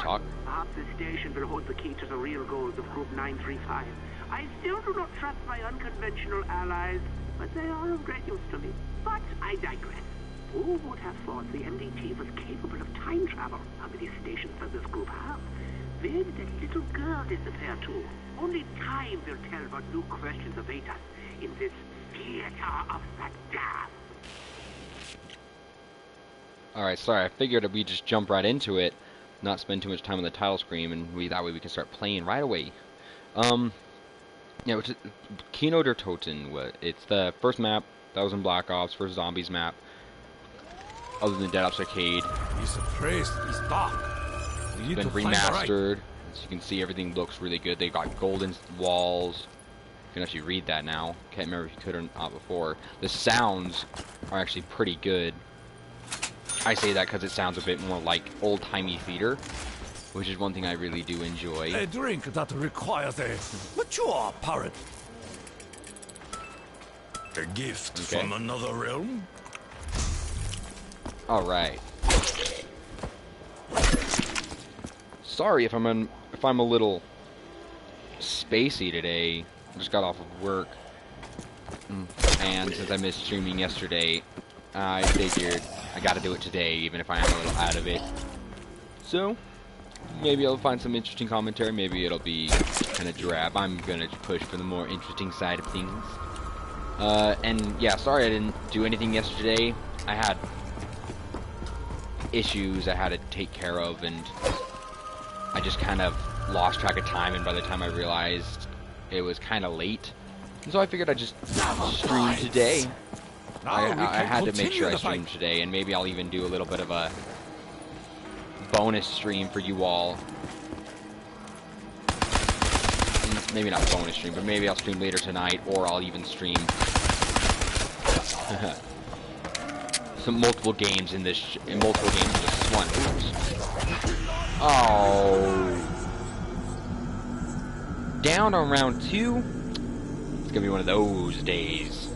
talk. Perhaps this station will hold the key to the real goals of Group 935. I still do not trust my unconventional allies, but they are of great use to me. But I digress. Who would have thought the MDT was capable of time travel? How many stations does this group have? Where did that little girl disappear to? Only time will tell what new questions await us in this theater of the damned. Alright, sorry, I figured we just jump right into it, not spend too much time on the title screen, and that way we can start playing right away. Yeah, Kino Der Toten, it's the first map that was in Black Ops, first Zombies map, other than Dead Ops Arcade. He's a priest, he's dark. It's been remastered. As you can see, everything looks really good. They got golden walls. You can actually read that now. Can't remember if you could or not before. The sounds are actually pretty good. I say that because it sounds a bit more like old-timey theater, which is one thing I really do enjoy. A drink that requires a mature parrot. A gift from another realm? Alright. Sorry if I'm a little spacey today. I just got off of work. And since I missed streaming yesterday, I figured I gotta do it today, even if I am a little out of it. So, maybe I'll find some interesting commentary, maybe it'll be kind of drab. I'm gonna push for the more interesting side of things. And yeah, sorry I didn't do anything yesterday. I had issues I had to take care of, and I just kind of lost track of time, and by the time I realized it was kind of late. And so I figured I'd just stream today. I had to make sure I streamed today, and maybe I'll even do a little bit of a bonus stream for you all. Maybe not bonus stream, but maybe I'll stream later tonight, or I'll even stream some multiple games in just one. Oh, down on round 2. It's gonna be one of those days.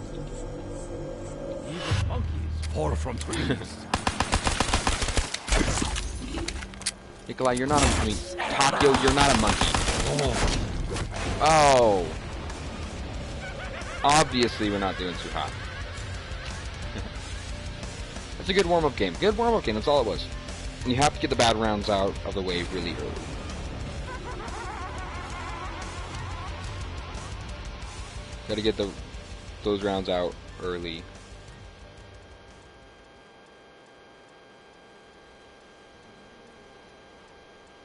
Even monkeys pour from trees. Nikolai, you're not I mean, Takio, you're not a monkey. Oh. Obviously, we're not doing too hot. It's a good warm-up game. Good warm-up game, that's all it was. And you have to get the bad rounds out of the way really early. Gotta get those rounds out early.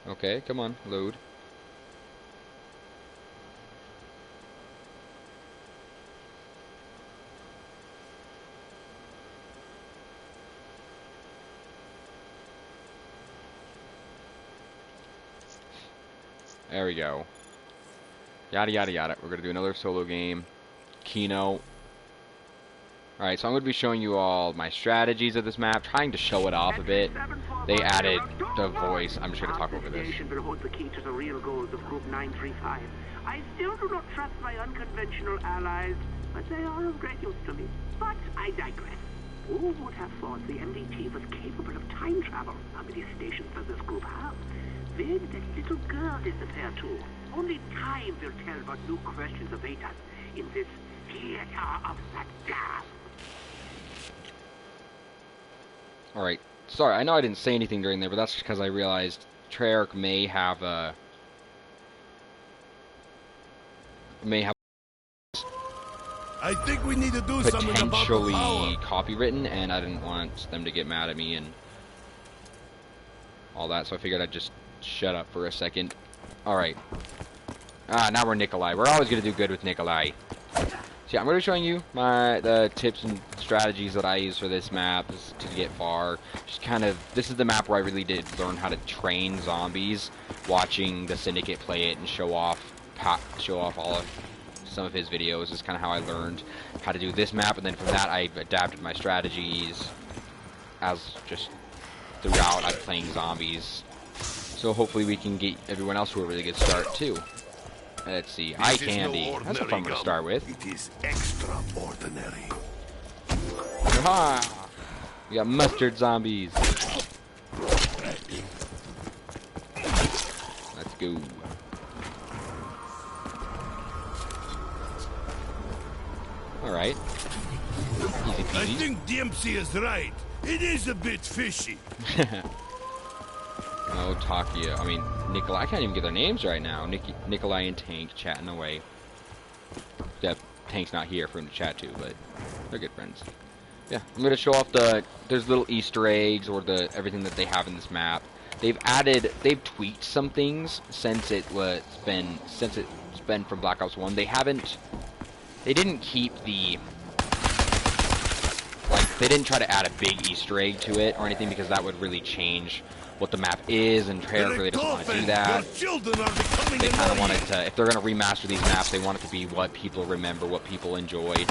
Okay, come on, load. There we go. Yada yada yada. We're gonna do another solo game. Kino. Alright, so I'm going to be showing you all my strategies of this map, trying to show it off a bit. They added the voice. I'm just going to talk over this. Will hold the key to the real goals of Group 935. I still do not trust my unconventional allies, but they are of great use to me. But I digress. Who would have thought the MDT was capable of time travel? How many stations does this group have? Where did that little girl disappear to? Only time will tell what new questions await us in this theater of the damned. Alright, sorry, I know I didn't say anything during there, but that's because I realized Treyarch may have I think we need to do something about the potentially power. copywritten, and I didn't want them to get mad at me and all that, so I figured I'd just shut up for a second. Alright. Now we're Nikolai. We're always going to do good with Nikolai. So yeah, I'm going to be showing you the tips and strategies that I use for this map to get far. Just kind of, this is the map where I really did learn how to train zombies, watching the Syndicate play it and show off some of his videos is kind of how I learned how to do this map, and then from that I adapted my strategies as just throughout I'm playing zombies. So hopefully we can get everyone else to a really good start too. Let's see, eye candy. That's what I'm going to start with. It is extraordinary. Aha! We got mustard zombies. go. Alright. Easy I peasy. think DMC is right. It is a bit fishy. Oh, Takia. I mean, Nikolai. I can't even get their names right now. Nikolai and Tank chatting away. Except Tank's not here for him to chat to, but they're good friends. Yeah, I'm gonna show off there's little Easter eggs or everything that they have in this map. They've tweaked some things since it's been from Black Ops 1. They didn't keep they didn't try to add a big Easter egg to it or anything, because that would really change what the map is, and Treyarch really doesn't want to do that. They kind of wanted to, if they're going to remaster these maps, they want it to be what people remember, what people enjoyed.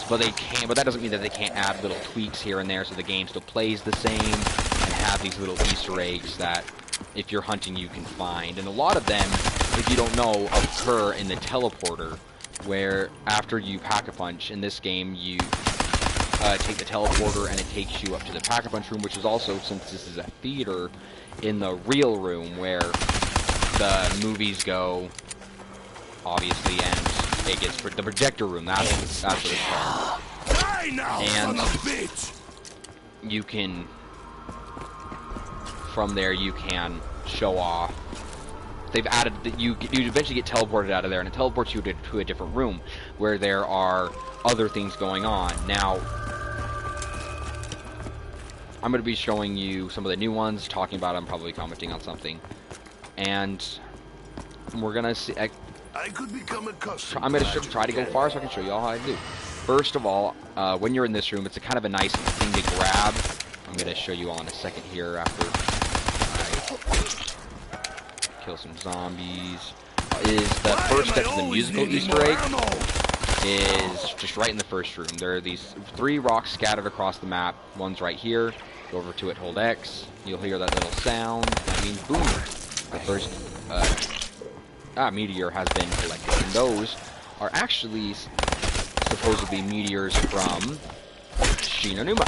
But that doesn't mean that they can't add little tweaks here and there so the game still plays the same, and have these little Easter eggs that, if you're hunting, you can find. And a lot of them, if you don't know, occur in the teleporter, where after you Pack-a-Punch in this game, you take the teleporter and it takes you up to the Pack-a-Punch room, which is also, since this is a theater, in the real room where the movies go, obviously, and it gets the projector room. That's what it's called. And you can, from there, you can show off. They've added that you eventually get teleported out of there, and it teleports you to a different room where there are other things going on. Now, I'm going to be showing you some of the new ones, talking about them, probably commenting on something, and we're going to see. I could become accustomed. I'm going to try to go far so I can show you all how I do. First of all, when you're in this room, it's a kind of a nice thing to grab. I'm going to show you all in a second here after I kill some zombies. Is the first step to the musical Easter egg is just right in the first room. There are these 3 rocks scattered across the map. One's right here. Go over to it, hold X. You'll hear that little sound. That means boom. The first meteor has been collected. And those are actually supposedly meteors from Shinonuma,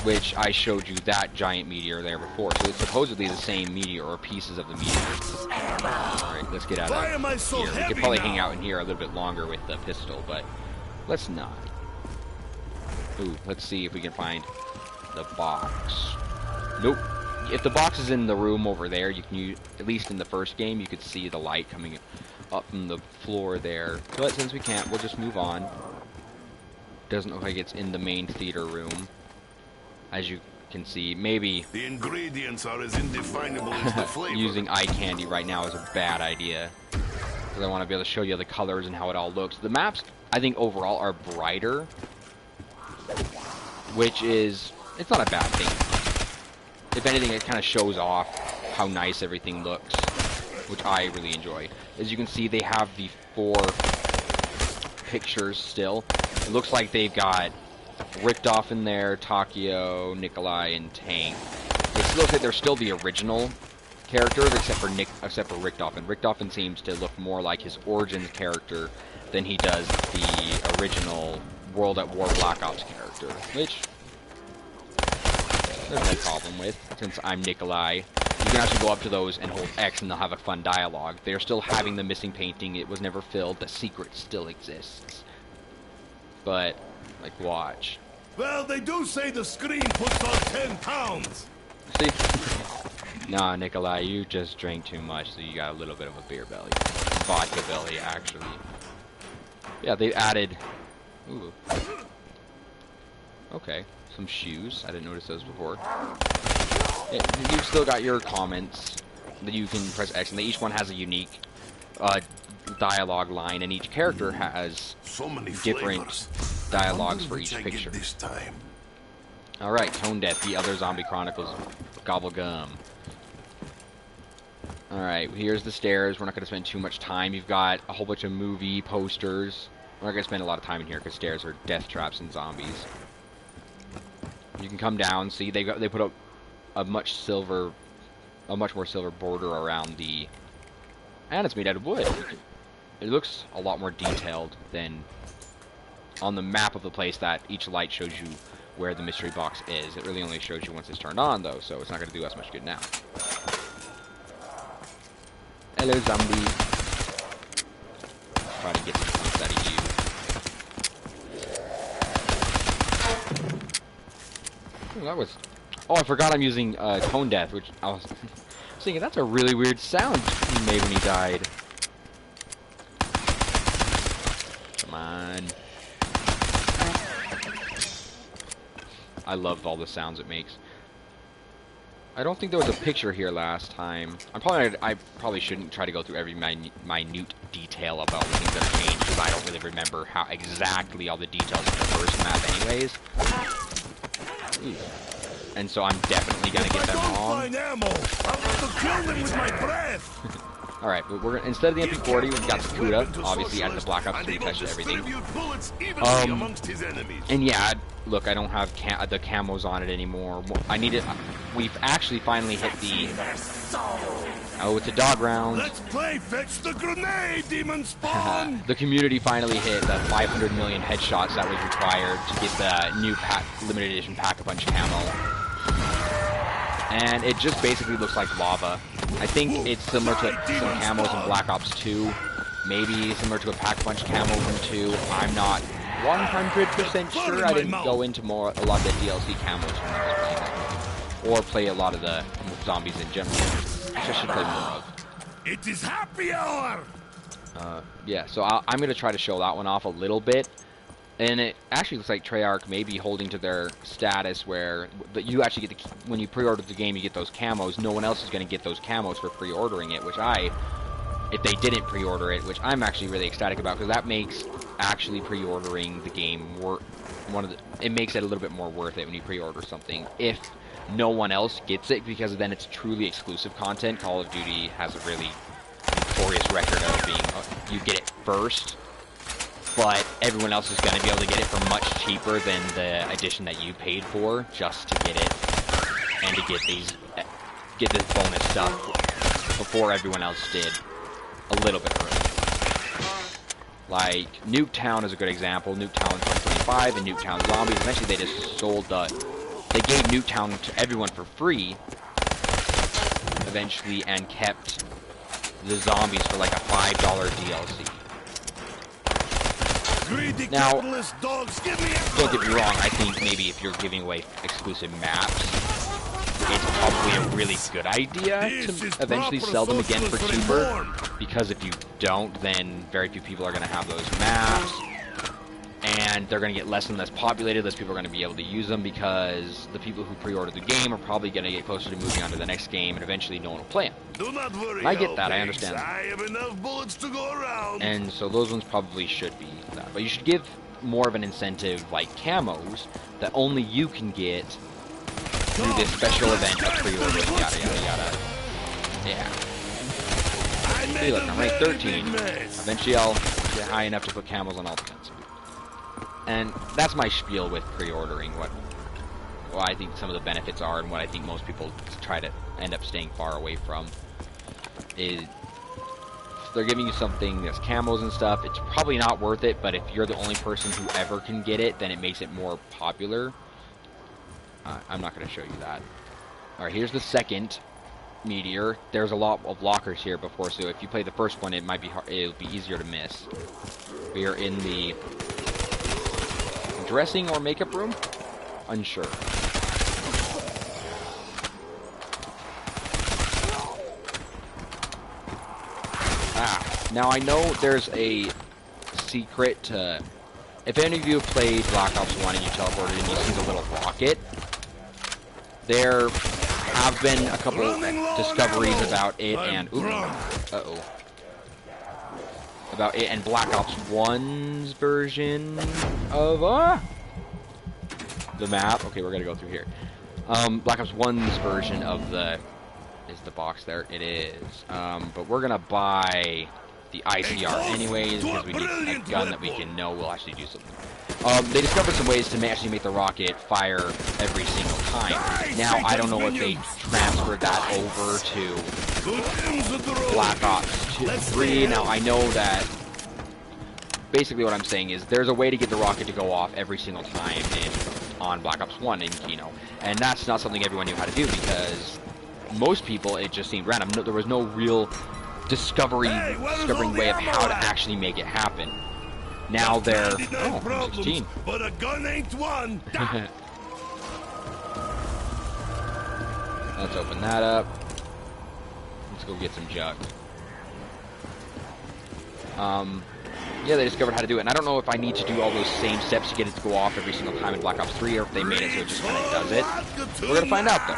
which I showed you that giant meteor there before. So it's supposedly the same meteor, or pieces of the meteor. Alright, let's get out of here. We could probably hang out in here a little bit longer with the pistol, but let's not. Ooh, let's see if we can find the box. Nope. If the box is in the room over there, you can at least in the first game, you could see the light coming up from the floor there. But since we can't, we'll just move on. Doesn't look like it's in the main theater room. As you can see, maybe the ingredients are as indefinable as the flavor. Using eye candy right now is a bad idea, because I want to be able to show you the colors and how it all looks. The maps, I think overall, are brighter, which is, it's not a bad thing. If anything, it kind of shows off how nice everything looks, which I really enjoy. As you can see, they have the 4 pictures still. It looks like they've got Richtof in there, Takio, Nikolai, and Tank. It looks like they're still the original characters, except for Richtof. And Richtofen seems to look more like his Origins character than he does the original World at War Black Ops character, which there's no problem with, since I'm Nikolai. You can actually go up to those and hold X and they'll have a fun dialogue. They're still having the missing painting. It was never filled. The secret still exists. But, like, watch. Well, they do say the screen puts on 10 pounds. See? Nah, Nikolai, you just drank too much, so you got a little bit of a beer belly. Vodka belly, actually. Yeah, they added... Ooh. Okay, some shoes. I didn't notice those before. Yeah, you've still got your comments that you can press X, and each one has a unique dialogue line, and each character has different dialogues for each picture. Alright, Tone Death, the other zombie chronicles, gobble gum. Alright, here's the stairs. We're not going to spend too much time. You've got a whole bunch of movie posters. We're not going to spend a lot of time in here because stairs are death traps and zombies. You can come down. See, they put up a much more silver border around the, and it's made out of wood. It looks a lot more detailed than on the map of the place that each light shows you where the mystery box is. It really only shows you once it's turned on, though, so it's not going to do us much good now. Hello, zombie. Try to get some points out of you. Ooh, that was... Oh, I forgot I'm using tone death, which I was thinking that's a really weird sound he made when he died. Come on. I love all the sounds it makes. I don't think there was a picture here last time. I probably shouldn't try to go through every minute detail about the things that have changed, because I don't really remember how exactly all the details of the first map anyways. Ooh. And so I'm definitely gonna get them wrong. Alright, but we're instead of the MP40, we've got Sakuda. Obviously, added the Black Ops 3 touch to everything. And yeah, look, I don't have the camos on it anymore. I need it. We've actually finally hit the... Oh, it's a dog round. Let's play fetch the grenade, demon spawn. The community finally hit the 500 million headshots that was required to get the new limited edition Pack-a-Punch camo. And it just basically looks like lava. I think it's similar to some camos in Black Ops 2. Maybe similar to a Pack-a-Punch camo from 2. I'm not 100% sure. I didn't go into a lot of the DLC camos when I was playing that. Or play a lot of the zombies in general. Which I should play more of. It is happy hour! Yeah, so I'm going to try to show that one off a little bit. And it actually looks like Treyarch may be holding to their status where you actually get when you pre-order the game, you get those camos. No one else is going to get those camos for pre-ordering it, which if they didn't pre-order it, which I'm actually really ecstatic about, because that makes actually pre-ordering the game it makes it a little bit more worth it when you pre-order something. If no one else gets it, because then it's truly exclusive content. Call of Duty has a really notorious record of being, you get it first, but everyone else is going to be able to get it for much cheaper than the edition that you paid for, just to get it, and to get this bonus stuff before everyone else did, a little bit early. Like, Nuketown is a good example. Nuketown 2025 and Nuketown Zombies, eventually they just sold they gave Nuketown to everyone for free, eventually, and kept the zombies for like a $5 DLC. Now, don't get me wrong, I think maybe if you're giving away exclusive maps, it's probably a really good idea to eventually sell them again for cheaper, because if you don't, then very few people are going to have those maps, and they're going to get less and less populated. Less people are going to be able to use them, because the people who pre-ordered the game are probably going to get closer to moving on to the next game, and eventually no one will play them. Do not worry, I get that, I understand. I have enough bullets to go around. And so those ones probably should be that. But you should give more of an incentive, like camos, that only you can get through this special event of pre-ordering, yada yada yada. Yeah. See, look, I'm ranked 13. Eventually I'll get high enough to put camos on all the guns. And that's my spiel with pre-ordering, what I think some of the benefits are, and what I think most people try to end up staying far away from. Is they're giving you something that's camos and stuff, it's probably not worth it, but if you're the only person who ever can get it, then it makes it more popular. I'm not going to show you that. Alright, here's the second meteor. There's a lot of lockers here before, so if you play the first one, it might be hard, it'll be easier to miss. We are in the dressing or makeup room? Unsure. Now I know there's a secret to... If any of you have played Black Ops 1 and you teleported and you see the little rocket, there have been a couple discoveries about it and... about it and Black Ops 1's version of the map. Okay, we're gonna go through here. Black Ops 1's version of the... Is the box there? It is. But we're gonna buy the ICR anyways, because we need a gun that we can know will actually do something. They discovered some ways to actually make the rocket fire every single time. Now, I don't know if they transferred that over to Black Ops 3. Now, I know that basically what I'm saying is there's a way to get the rocket to go off every single time on Black Ops 1 in Kino. And that's not something everyone knew how to do, because most people, it just seemed random. There was no real discovering way of how to actually make it happen. Now they're... Oh, 16. But a gun ain't one. Let's open that up. Let's go get some jug. Yeah, they discovered how to do it, and I don't know if I need to do all those same steps to get it to go off every single time in Black Ops 3, or if they made it so it just kind of does it. We're gonna find out, though.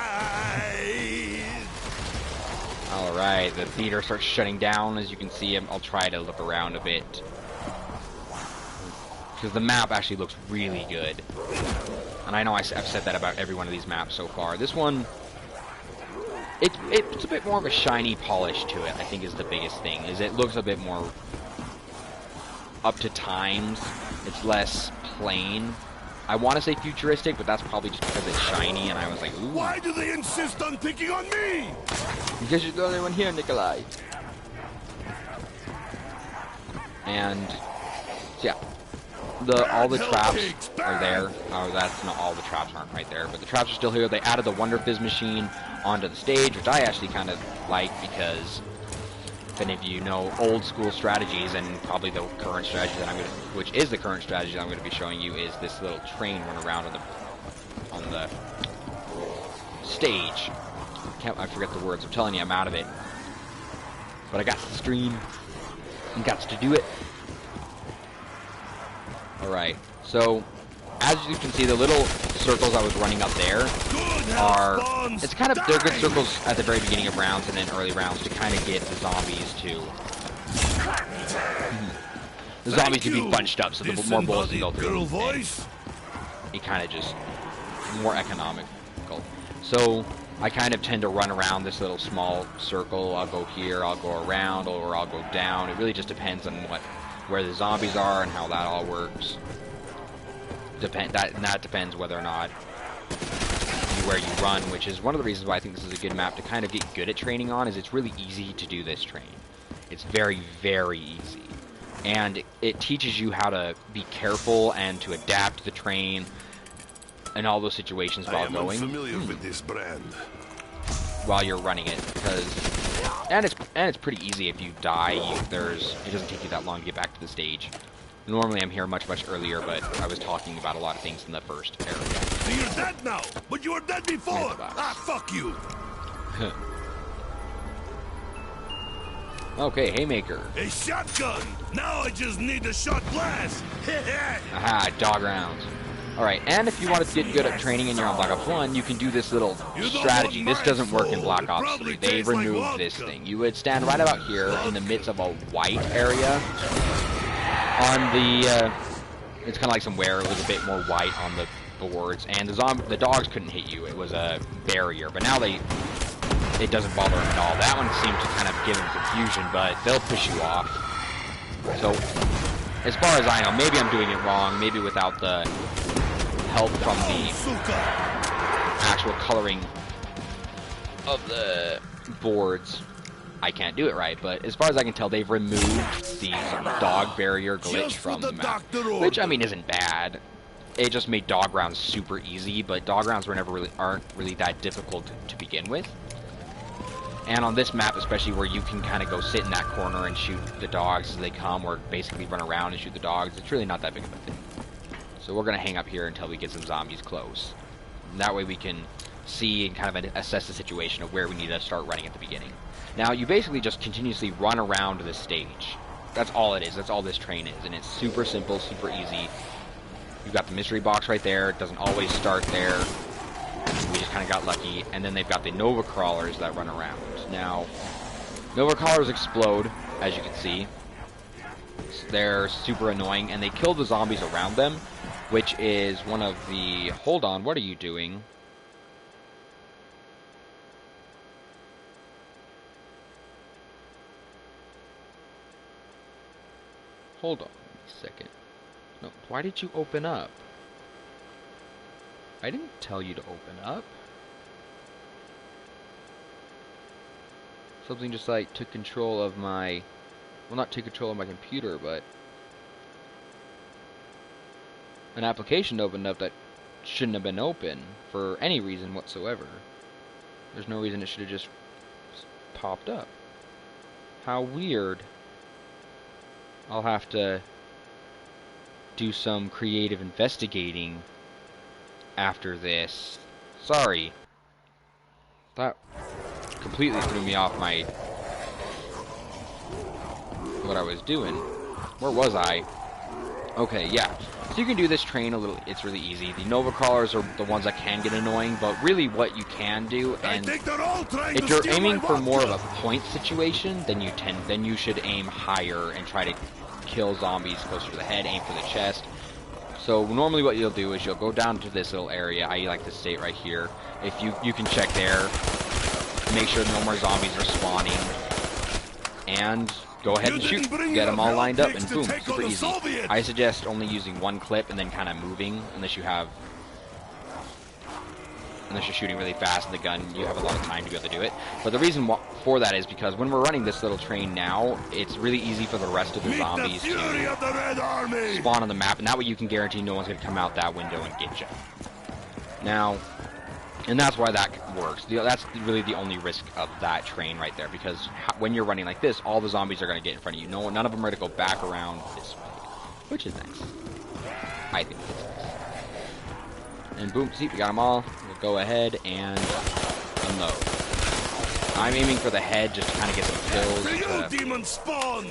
Alright, the theater starts shutting down, as you can see. I'll try to look around a bit, because the map actually looks really good. And I know I've said that about every one of these maps so far. This one, it's a bit more of a shiny polish to it, I think, is the biggest thing. Is it looks a bit more up to times. It's less plain. I want to say futuristic, but that's probably just because it's shiny, and I was like, ooh. Why do they insist on picking on me? Because you're the only one here, Nikolai. And, so yeah. All the traps are there. Oh, that's not all the traps aren't right there, but the traps are still here. They added the Wonder Fizz machine onto the stage, which I actually kind of like, because if any of you know old school strategies, and probably the current strategy that which is the current strategy that I'm going to be showing you, is this little train run around on the stage. I forget the words. I'm telling you, I'm out of it. But I got to stream and got to do it. Alright, so as you can see, the little circles I was running up there are, they're good circles at the very beginning of rounds and then early rounds to kind of get the zombies to be bunched up, so the more bullets can go through. It kind of just more economical. So I kind of tend to run around this little small circle. I'll go here, I'll go around, or I'll go down. It really just depends on where the zombies are and how that all works. That depends whether or not where you run, which is one of the reasons why I think this is a good map to kind of get good at training on. Is it's really easy to do this train. It's very, very easy, and it teaches you how to be careful and to adapt to the train in all those situations while going. Familiar with this brand. While you're running it, and it's pretty easy. If you die, it doesn't take you that long to get back to the stage. Normally I'm here much earlier, but I was talking about a lot of things in the first area. So you're dead now, but you were dead before. Ah, fuck you. Okay, haymaker. A shotgun. Now I just need a shot blast. Aha, dog rounds. Alright, and if you want to get good at training and you're on Black Ops 1, you can do this little strategy. This doesn't work in Black Ops 3. They removed this thing. You would stand right about here in the midst of a white area on the, it's kind of like somewhere it was a bit more white on the boards, and the dogs couldn't hit you. It was a barrier, but now it doesn't bother them at all. That one seemed to kind of give them confusion, but they'll push you off. So, as far as I know, maybe I'm doing it wrong, maybe without the help from the actual coloring of the boards, I can't do it right, but as far as I can tell, they've removed the dog barrier glitch from the map, which, I mean, isn't bad. It just made dog rounds super easy, but dog rounds aren't really that difficult to begin with. And on this map, especially, where you can kind of go sit in that corner and shoot the dogs as they come, or basically run around and shoot the dogs, it's really not that big of a thing. So we're going to hang up here until we get some zombies close. And that way we can see and kind of assess the situation of where we need to start running at the beginning. Now, you basically just continuously run around this stage. That's all it is. That's all this train is. And it's super simple, super easy. You've got the mystery box right there. It doesn't always start there. We just kind of got lucky. And then they've got the Nova Crawlers that run around. Now, Nova Crawlers explode, as you can see. They're super annoying, and they kill the zombies around them, which is one of the... Hold on, what are you doing? Hold on a second. No, why did you open up? I didn't tell you to open up. Something just like took control of my... Well, not took control of my computer, but... An application opened up that shouldn't have been open for any reason whatsoever. There's no reason it should have just popped up. How weird. I'll have to do some creative investigating after this. Sorry. That completely threw me off my... what I was doing. Where was I? Okay, yeah. So you can do this train a little, it's really easy. The Nova Crawlers are the ones that can get annoying, but really what you can do, and if you're aiming for more of a point situation, then you should aim higher and try to kill zombies closer to the head, aim for the chest. So normally what you'll do is you'll go down to this little area, I like to state right here. If you can check there, make sure no more zombies are spawning, and go ahead and shoot. Get them all lined up, and boom, super easy. I suggest only using one clip and then kind of moving, unless you're shooting really fast in the gun, you have a lot of time to be able to do it. But the reason for that is because when we're running this little train now, it's really easy for the rest of the zombies to spawn on the map, and that way you can guarantee no one's going to come out that window and get you. Now, and that's why that works. That's really the only risk of that train right there, because when you're running like this, all the zombies are going to get in front of you. None of them are going to go back around this way, which is nice. I think it's nice. And boom, see, we got them all. We'll go ahead and unload. I'm aiming for the head just to kind of get some kills. Demon spawn!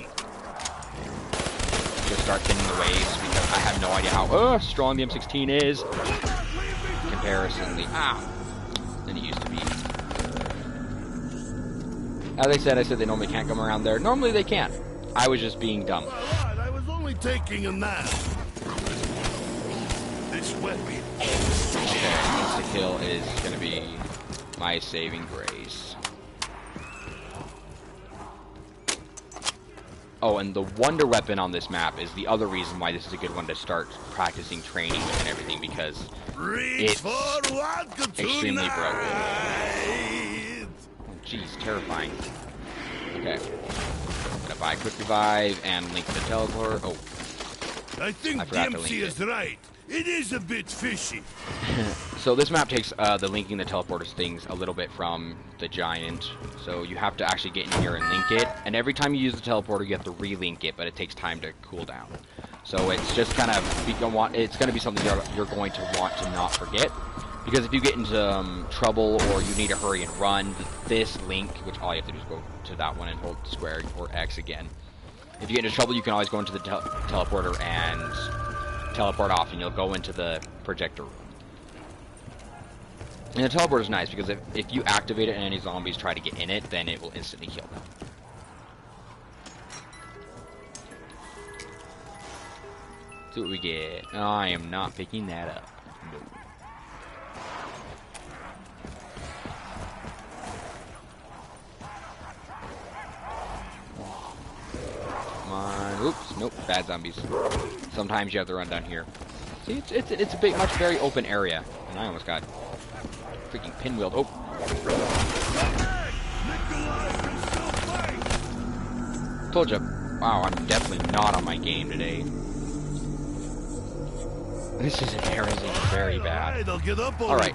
Just start thinning the waves, because I have no idea how strong the M16 is. Comparisonly, than it used to be. As I said they normally can't come around there. Normally they can't. I was just being dumb. I was only taking a nap. This weapon. Okay, insta-kill is gonna be my saving grace. Oh, and the wonder weapon on this map is the other reason why this is a good one to start practicing training with and everything, because it's extremely broken. Oh, jeez, terrifying. Okay. Gonna buy quick revive and link the teleport. Oh. I think Dempsey is right. It is a bit fishy. So this map takes the linking the teleporters things a little bit from the giant. So you have to actually get in here and link it. And every time you use the teleporter, you have to re-link it, but it takes time to cool down. So it's just kind of, it's going to be something you're going to want to not forget. Because if you get into trouble or you need to hurry and run, this link, which all you have to do is go to that one and hold square or X again. If you get into trouble, you can always go into the teleporter and teleport off, and you'll go into the projector room. And the teleport is nice because if you activate it and any zombies try to get in it, then it will instantly kill them. See what we get. Oh, I am not picking that up. No. Come on. Oops. Nope. Bad zombies. Sometimes you have to run down here. See, it's a big, much very open area. And I almost got freaking pinwheeled. Oh. Told you. Wow, I'm definitely not on my game today. This is embarrassing very bad. Alright.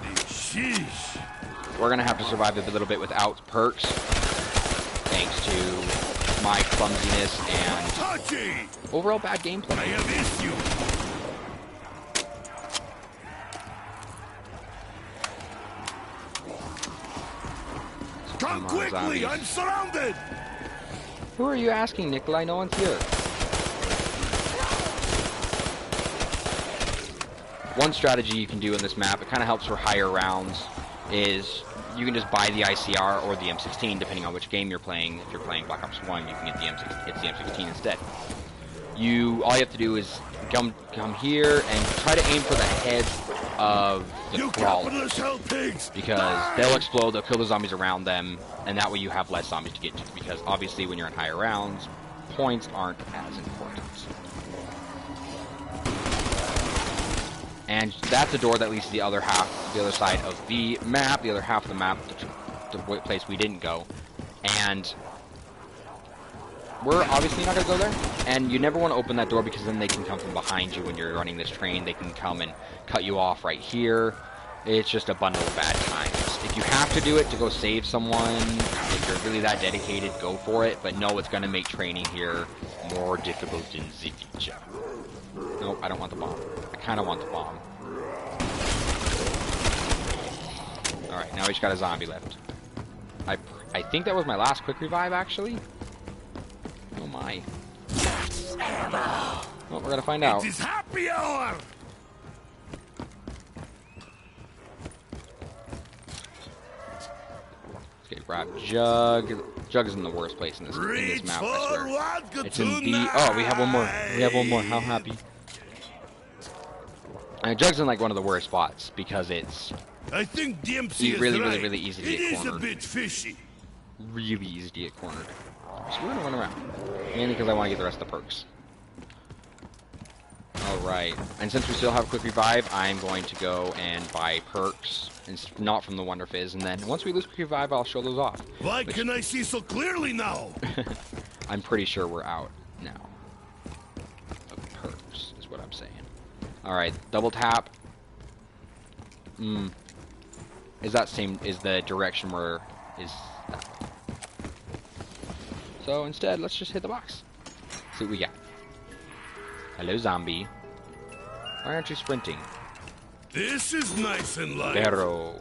We're gonna have to survive a little bit without perks. Thanks to my clumsiness and overall bad gameplay. I have issues. Come quickly! Zombies. I'm surrounded! Who are you asking, Nikolai? No one's here. One strategy you can do in this map, it kind of helps for higher rounds, is you can just buy the ICR or the M16, depending on which game you're playing. If you're playing Black Ops 1, you can get the M16 instead. All you have to do is come here and try to aim for the head of the crawlers, because they'll explode, they'll kill the zombies around them, and that way you have less zombies to get to, because obviously when you're in higher rounds, points aren't as important. And that's a door that leads to the other side of the map, the other half of the map, the place we didn't go. And we're obviously not going to go there. And you never want to open that door because then they can come from behind you when you're running this train. They can come and cut you off right here. It's just a bundle of bad times. If you have to do it to go save someone, if you're really that dedicated, go for it. But no, it's going to make training here more difficult in the future. Nope, I don't want the bomb. I kind of want the bomb. Alright, now we just got a zombie left. I think that was my last quick revive, actually. Oh my. Well, we're gonna find out. It is happy hour! Okay, grab Jug. Jug is in the worst place in this map, I swear. It's in the... Oh, we have one more. We have one more. How happy. Jug's in like one of the worst spots because it's... I think DMC is really, right. really, really easy to get cornered. It is a bit fishy. Really easy to get cornered. So we're gonna run around. Mainly because I want to get the rest of the perks. Alright. And since we still have quick revive, I'm going to go and buy perks. And not from the Wonder Fizz. And then once we lose quick revive, I'll show those off. Why can I see so clearly now? I'm pretty sure we're out now. Of perks, is what I'm saying. Alright, double tap. Is the direction where is that? So instead, let's just hit the box. See what we got. Hello, zombie. Why aren't you sprinting? This is nice and light. Pero.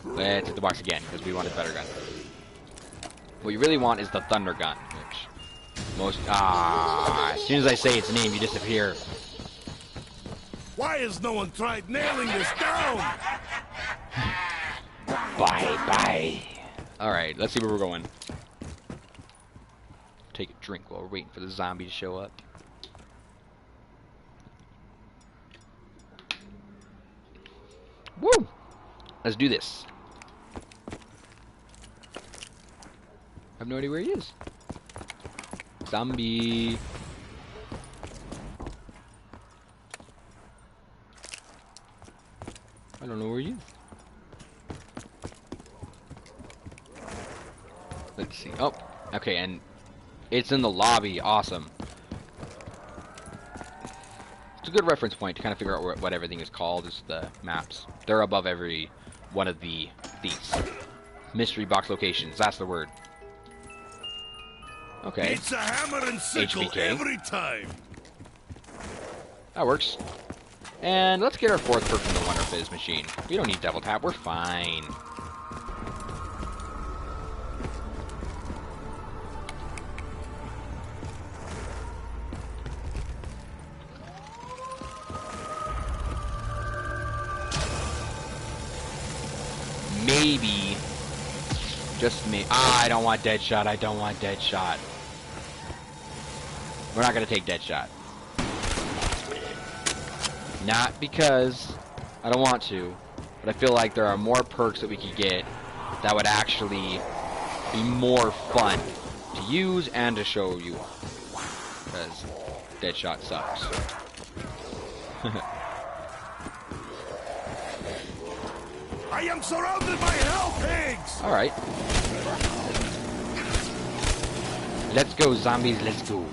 Let's hit the box again, because we want a better gun. What you really want is the thunder gun, which as soon as I say its name, you disappear. Why has no one tried nailing this down? Bye. Alright, let's see where we're going. Take a drink while we're waiting for the zombie to show up. Woo! Let's do this. I have no idea where he is. Zombie. I don't know where he is. Let's see. Oh, okay, and it's in the lobby. Awesome. It's a good reference point to kind of figure out what everything is called. Is the maps. They're above every one of these mystery box locations. That's the word. Okay. It's a hammer and sickle HBK. every time. That works. And let's get our fourth perk from the Wonder Fizz machine. We don't need Devil Tap. We're fine. Maybe. Just me. I don't want Deadshot. I don't want Deadshot. We're not going to take Deadshot. Not because I don't want to, but I feel like there are more perks that we could get that would actually be more fun to use and to show you off. Because Deadshot sucks. I am surrounded by hell pigs! Alright. Let's go, zombies, let's go.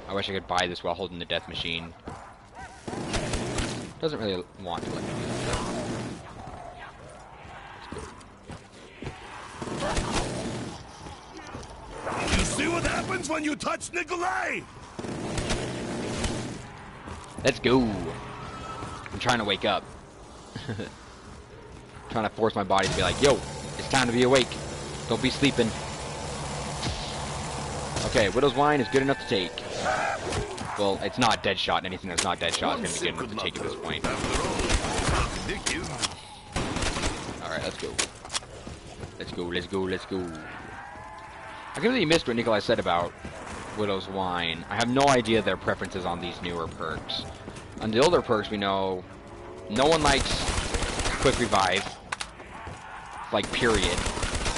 I wish I could buy this while holding the death machine. Doesn't really want to let me do that. You see what happens when you touch Nikolai? Let's go. I'm trying to wake up. Trying to force my body to be like, yo, it's time to be awake. Don't be sleeping. Okay, Widow's Wine is good enough to take. Well, it's not Deadshot, and anything that's not Deadshot is going to be good enough to take at this point. Alright, let's go. Let's go, let's go, let's go. I completely missed what Nikolai said about Widow's Wine. I have no idea their preferences on these newer perks. On the older perks, we know no one likes Quick Revive. Like, period.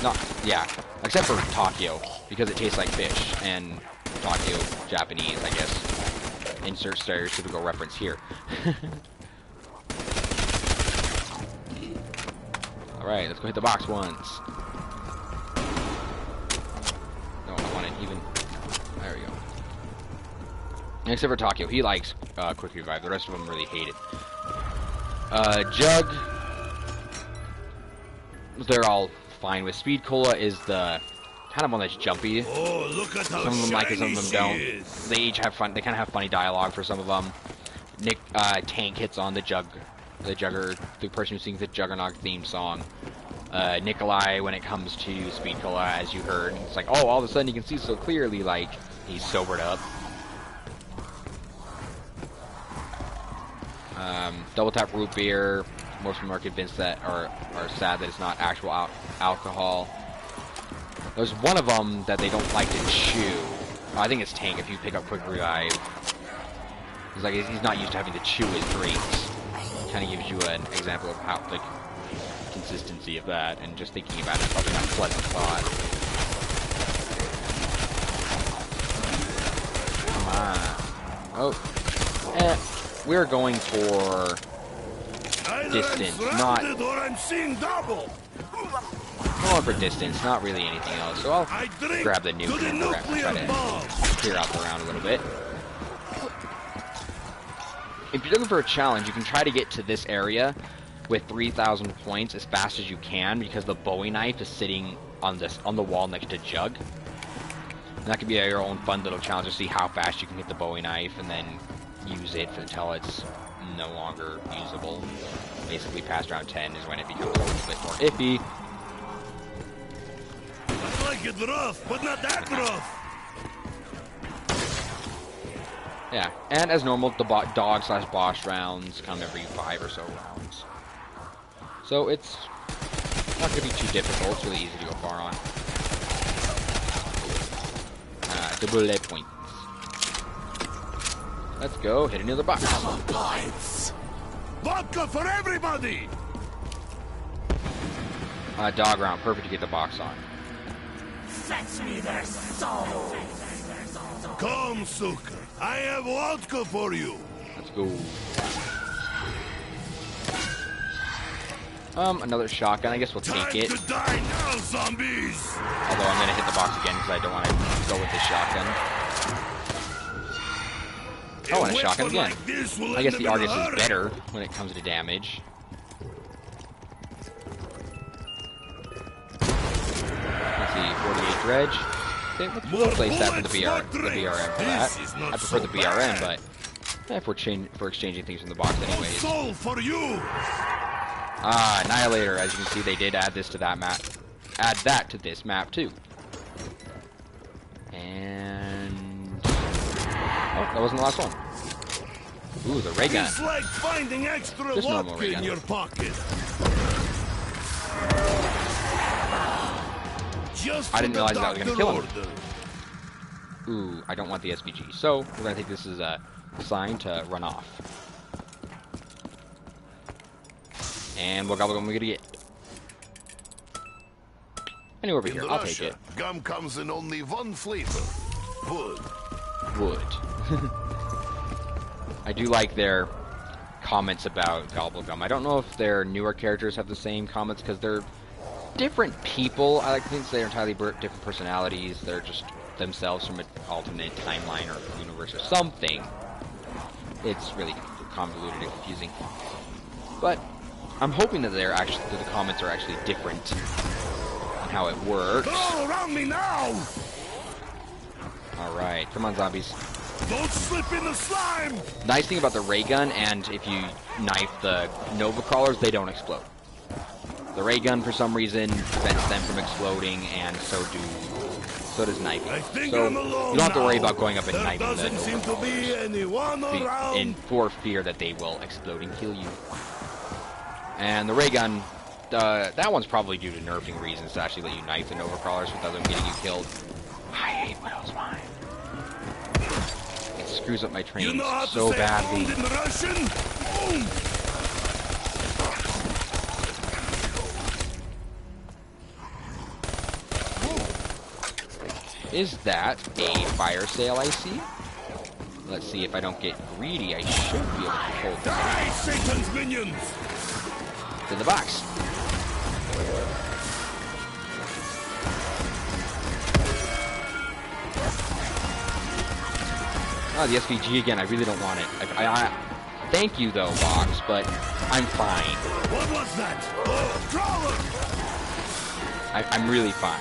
Not, yeah. Except for Tokyo, because it tastes like fish, and Tokyo, Japanese, I guess. Insert stereotypical reference here. Alright, let's go hit the box once. No, I want it even. There we go. Except for Takio, he likes quick revive. The rest of them really hate it. Jug, they're all fine with. Speed Cola is the kind of one that's jumpy. Oh, look at how some of them like it, some of them don't. is. They each have fun. They kind of have funny dialogue for some of them. Tank hits on the Jugger, the person who sings the Juggernaut theme song. Nikolai, when it comes to Speed Cola, as you heard, it's like, oh, all of a sudden you can see so clearly, like, he's sobered up. Double Tap Root Beer, most of them are convinced that, are sad that it's not actual alcohol. There's one of them that they don't like to chew. I think it's Tank, if you pick up Quick Revive. He's like, he's not used to having to chew his drinks. Kind of gives you an example of how, like, consistency of that, and just thinking about it, probably not a pleasant thought. Come on. Oh. We're going for distance, not... Or I'm seeing double. Going for distance, not really anything else. So I'll grab the nuke and try to clear out the round a little bit. If you're looking for a challenge, you can try to get to this area with 3,000 points as fast as you can, because the Bowie knife is sitting on the wall next to Jug. And that could be your own fun little challenge to see how fast you can hit the Bowie knife, and then use it until it's no longer usable. Basically, past round 10 is when it becomes a little bit more iffy. I like it rough, but not that rough. Yeah, and as normal, the dog/boss rounds come every 5 or so rounds. So it's not going to be too difficult. It's really easy to go far on. Double points. Let's go hit another box. Vodka for everybody. Dog round, perfect to get the box on. Fetch me their souls. Come, Suka. I have vodka for you. Let's go. Another shotgun. I guess we'll take it. Time to die now, zombies. Although I'm gonna hit the box again because I don't want to go with the shotgun. Oh, and a shotgun again. I guess the Argus is better when it comes to damage. Let's see, 48 dredge. Okay, we'll replace that for the BRM for that. I prefer the BRM, but if we're exchanging things from the box anyways. Soul for you. Annihilator. As you can see, they did add this to that map. Add that to this map too. And oh, that wasn't the last one. Ooh, the ray gun. It's like finding extra Just normal vodka ray gun. in your pocket. Just I didn't realize that was gonna kill him. order. Ooh, I don't want the SPG. So we're gonna take this as a sign to run off. And what gobble gum we gonna get? Anywhere over here, I'll take it. Gum comes in only one flavor. Wood. Wood. I do like their comments about Gobblegum. I don't know if their newer characters have the same comments, because they're different people. I like to think they're entirely different personalities. They're just themselves from an alternate timeline or universe or something. It's really convoluted and confusing. But I'm hoping that the comments are actually different in how it works. Go around me now! Alright, come on, zombies. Don't slip in the slime! Nice thing about the ray gun, and if you knife the Nova Crawlers, they don't explode. The ray gun, for some reason, prevents them from exploding, and so does knifing. I think So I'm alone you don't have to worry now. about going up and There knifing the doesn't seem Nova to be Crawlers anyone around. for fear that they will explode and kill you. And the ray gun, that one's probably due to nerfing reasons to actually let you knife the Nova Crawlers without them getting you killed. I hate Widow's Mine. It screws up my You trains know how to so say badly. "owned" in Russian? Boom! Is that a fire sale I see? Let's see, if I don't get greedy, I should be able to hold this Die, Satan's minions! to the box. Oh, the SVG again. I really don't want it. Thank you, though, Box, but I'm fine. What was that? Oh, crawler! I'm really fine.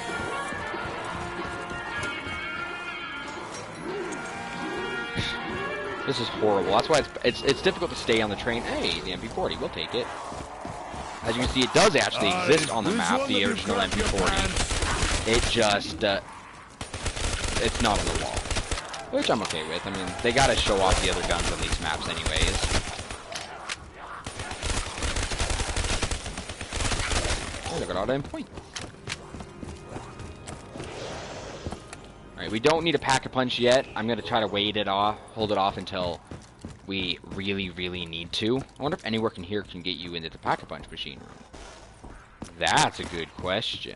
This is horrible. That's why it's difficult to stay on the train. Hey, the MP40, we'll take it. As you can see, it does actually exist on the map, the original MP40. It just, it's not on the wall. Which I'm okay with. I mean, they gotta show off the other guns on these maps anyways. Oh, look at all them points. Alright, we don't need a pack-a-punch yet. I'm gonna try to hold it off until we really, really need to. I wonder if anywhere in here can get you into the pack-a-punch machine room. That's a good question.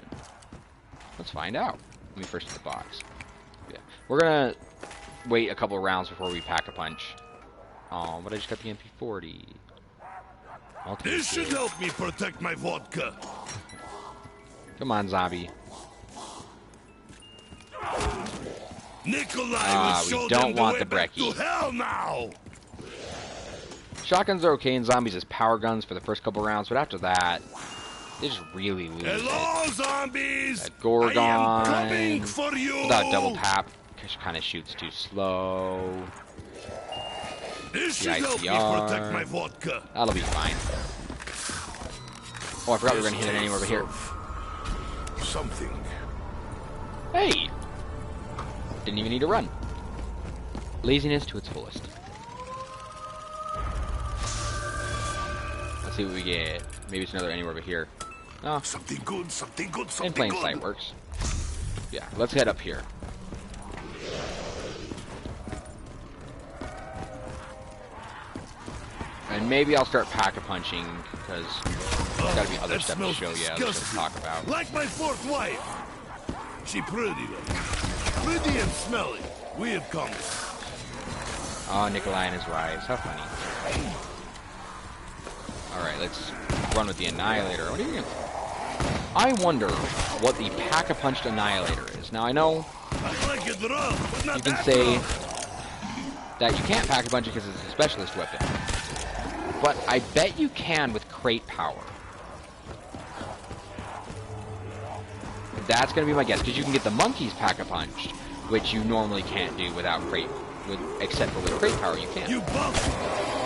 Let's find out. Let me first hit the box. Yeah. We're gonna wait a couple of rounds before we pack-a-punch. Oh, but I just got the MP40. This should help me protect my vodka. Come on, zombie. Nikolai We don't want the brekkie. To hell now. Shotguns are okay in zombies as power guns for the first couple rounds, but after that, they just really lose Hello, it. zombies! That Gorgon, I am coming for you. Without double tap, kind of shoots too slow. This The should help me ICR. protect my vodka. That'll be fine. Oh, I forgot we were gonna hit it anywhere over here. Something. Hey! Didn't even need to run. Laziness to its fullest. Let's see what we get. Maybe it's another anywhere over here. No, Something good, something good, in something plain good. sight works. Yeah, let's head up here. And maybe I'll start pack-a-punching, because there's gotta be other that stuff to smells show you, other stuff to disgusting. talk about. Like my fourth wife. She pretty though. Pretty and smelly. We have come. Oh, Nikolai and his wives. How funny. Alright, let's run with the Annihilator. What are you gonna... I wonder what the Pack-a-Punched Annihilator is. Now, I know I like it rough, but not you can that say rough. that you can't Pack-a-Punch it because it's a specialist weapon. But I bet you can with crate power. That's going to be my guess, because you can get the monkeys Pack-a-Punched, which you normally can't do without crate, except for with crate power you can. You buff.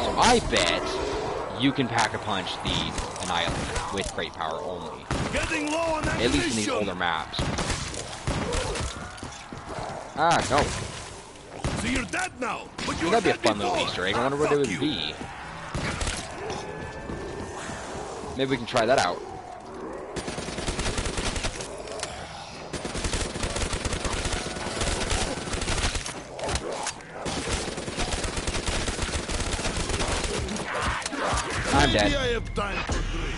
So I bet you can Pack-a-Punch the Annihilator with crate power only. Getting low on At least in these ammunition. older maps. Ah, no. So you're dead now. But you That'd be a dead fun little before. Easter egg. I wonder what it would be. Maybe we can try that out. I'm Maybe dead. I have time for three.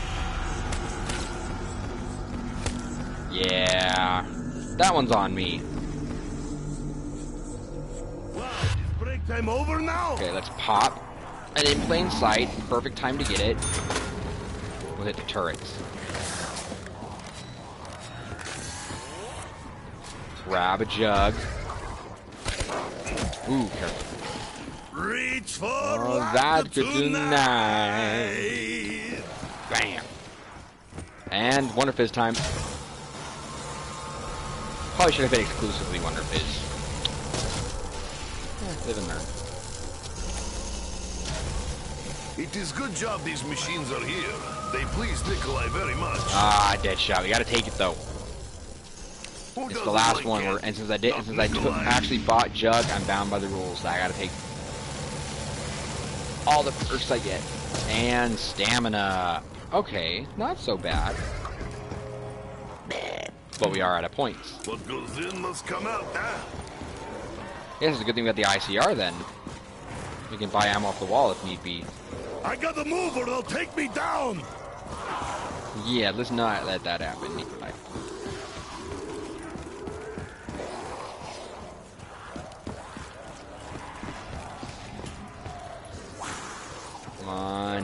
Yeah. That one's on me. Wow, is break time over now? Okay, let's pop. And in plain sight, perfect time to get it. We'll hit the turrets. Grab a jug. Ooh, careful. Reach for Oh, water that could tonight. Bam. And Wonder Fizz time. Probably should have been exclusively Wonder Fizz. Live and learn. It is good job these machines are here. They please Nikolai very much. Ah, dead shot. We gotta take it though. Who It's the doesn't last like one, it? and since I Not Nikolai. actually bought Jug, I'm bound by the rules. I gotta take all the perks I get. And stamina. Okay, not so bad. But we are out of points. What goes in must come out, huh? Yeah, it's a good thing we got the ICR then. We can buy ammo off the wall if need be. I gotta move or they'll take me down. Yeah, let's not let that happen, Nikolai. Come on.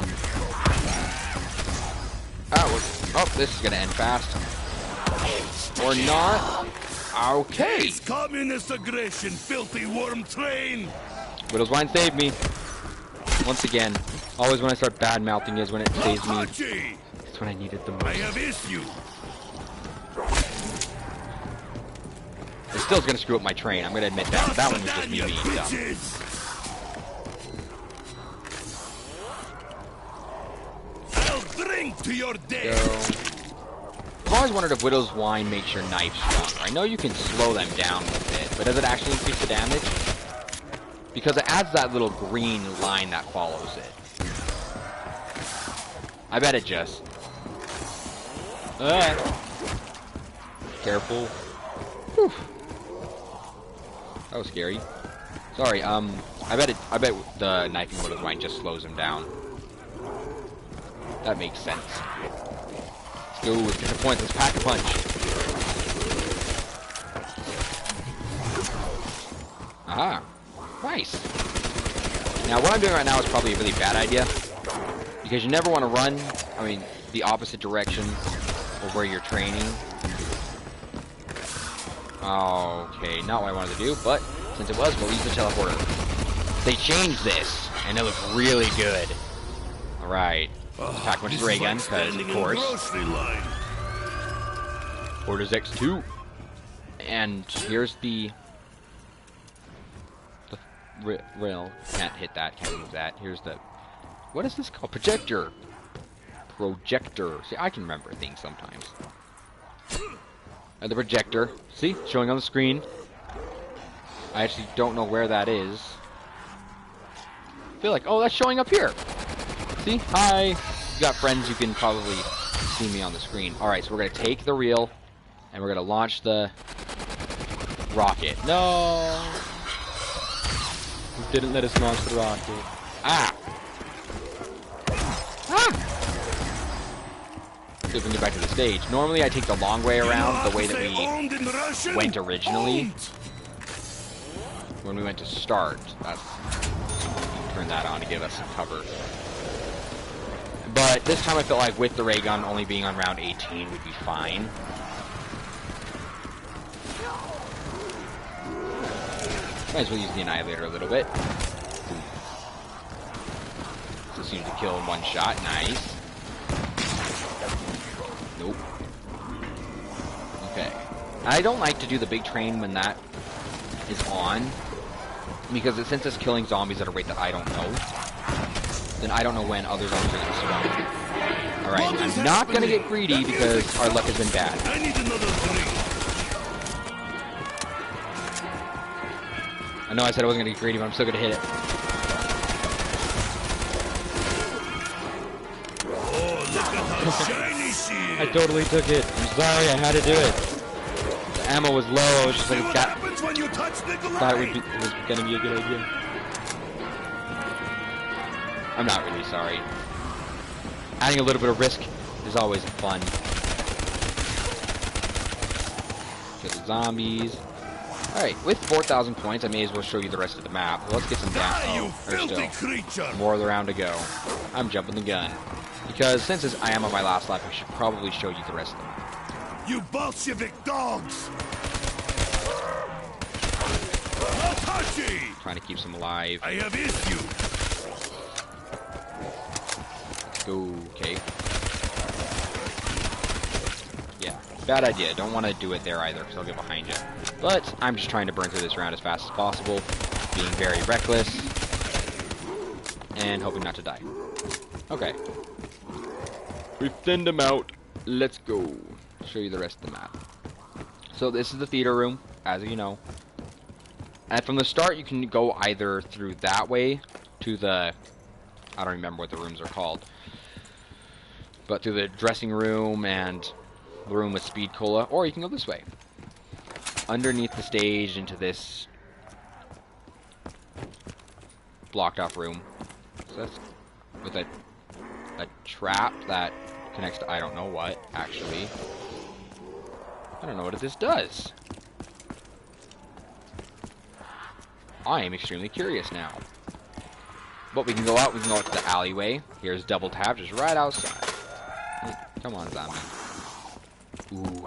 Oh, Oh, this is gonna end fast. Or not. Okay. It's communist aggression, filthy worm train. Widow's Wine saved me. Once again, always when I start bad-mouthing is when it saves me. Hachi! It's when I needed the I most. have issue. It still's gonna screw up my train. I'm gonna admit that. That one was just me being dumb. Bitches. I'll drink to your death. So, I've always wondered if Widow's Wine makes your knife stronger. I know you can slow them down with it, but does it actually increase the damage? Because it adds that little green line that follows it. I bet it just... Careful. Whew. That was scary. Sorry, I bet the knifing Widow's Wine just slows him down. That makes sense. Let's go, let's get the points, let's pack a punch. Aha. Nice. Now, what I'm doing right now is probably a really bad idea. Because you never want to run, I mean, the opposite direction of where you're training. Okay, not what I wanted to do, but since it was, we'll use the teleporter. They changed this, and it looks really good. Alright. Let's pack much ray gun, because, of course. Orders X2. And here's the rail. Can't hit that, can't move that. Here's the... What is this called? Projector. Projector. See, I can remember things sometimes. The projector. See? Showing on the screen. I actually don't know where that is. I feel like, oh, that's showing up here. See? Hi. You got friends, you can probably see me on the screen. Alright, so we're going to take the reel, and we're going to launch the rocket. No! You didn't let us launch the rocket. Ah! Ah! See if we can get back to the stage. Normally I take the long way around, the way that we went originally. When we went to start. Turn that on to give us some cover. But this time I felt like with the ray gun only being on round 18 would be fine. Might as well use the Annihilator a little bit. This seems to kill in one shot. Nice. Nope. Okay. I don't like to do the big train when that is on. Because since it's killing zombies at a rate that I don't know, then I don't know when other zombies are going to spawn. Alright, I'm not going to get greedy because our luck has been bad. I need another drink. I know I said I wasn't going to get greedy, but I'm still going to hit it. Oh, look at how shiny she is. I totally took it. I'm sorry, I had to do it. The ammo was low, I was just like, See what happens when you touch thought it was going to be a good idea. I'm not really sorry. Adding a little bit of risk is always fun. Kill the zombies. Alright, with 4,000 points, I may as well show you the rest of the map. Well, let's get some down. Oh, there's still more of the round to go. I'm jumping the gun. Because since I am on my last lap, I should probably show you the rest of the map. You Bolshevik dogs! Trying to keep some alive. I have issue. Let's go. Okay. Yeah, bad idea. Don't want to do it there either, because I'll get behind you. But I'm just trying to burn through this round as fast as possible, being very reckless, and hoping not to die. Okay. We've thinned them out. Let's go. Show you the rest of the map. So this is the theater room, as you know. And from the start, you can go either through that way to the... I don't remember what the rooms are called. But through the dressing room and the room with speed cola, or you can go this way. Underneath the stage into this blocked off room. So that's with a trap that connects to I don't know what, actually. I don't know what this does. I am extremely curious now. But we can go out to the alleyway. Here's double tap, just right outside. Come on, zombie. Ooh.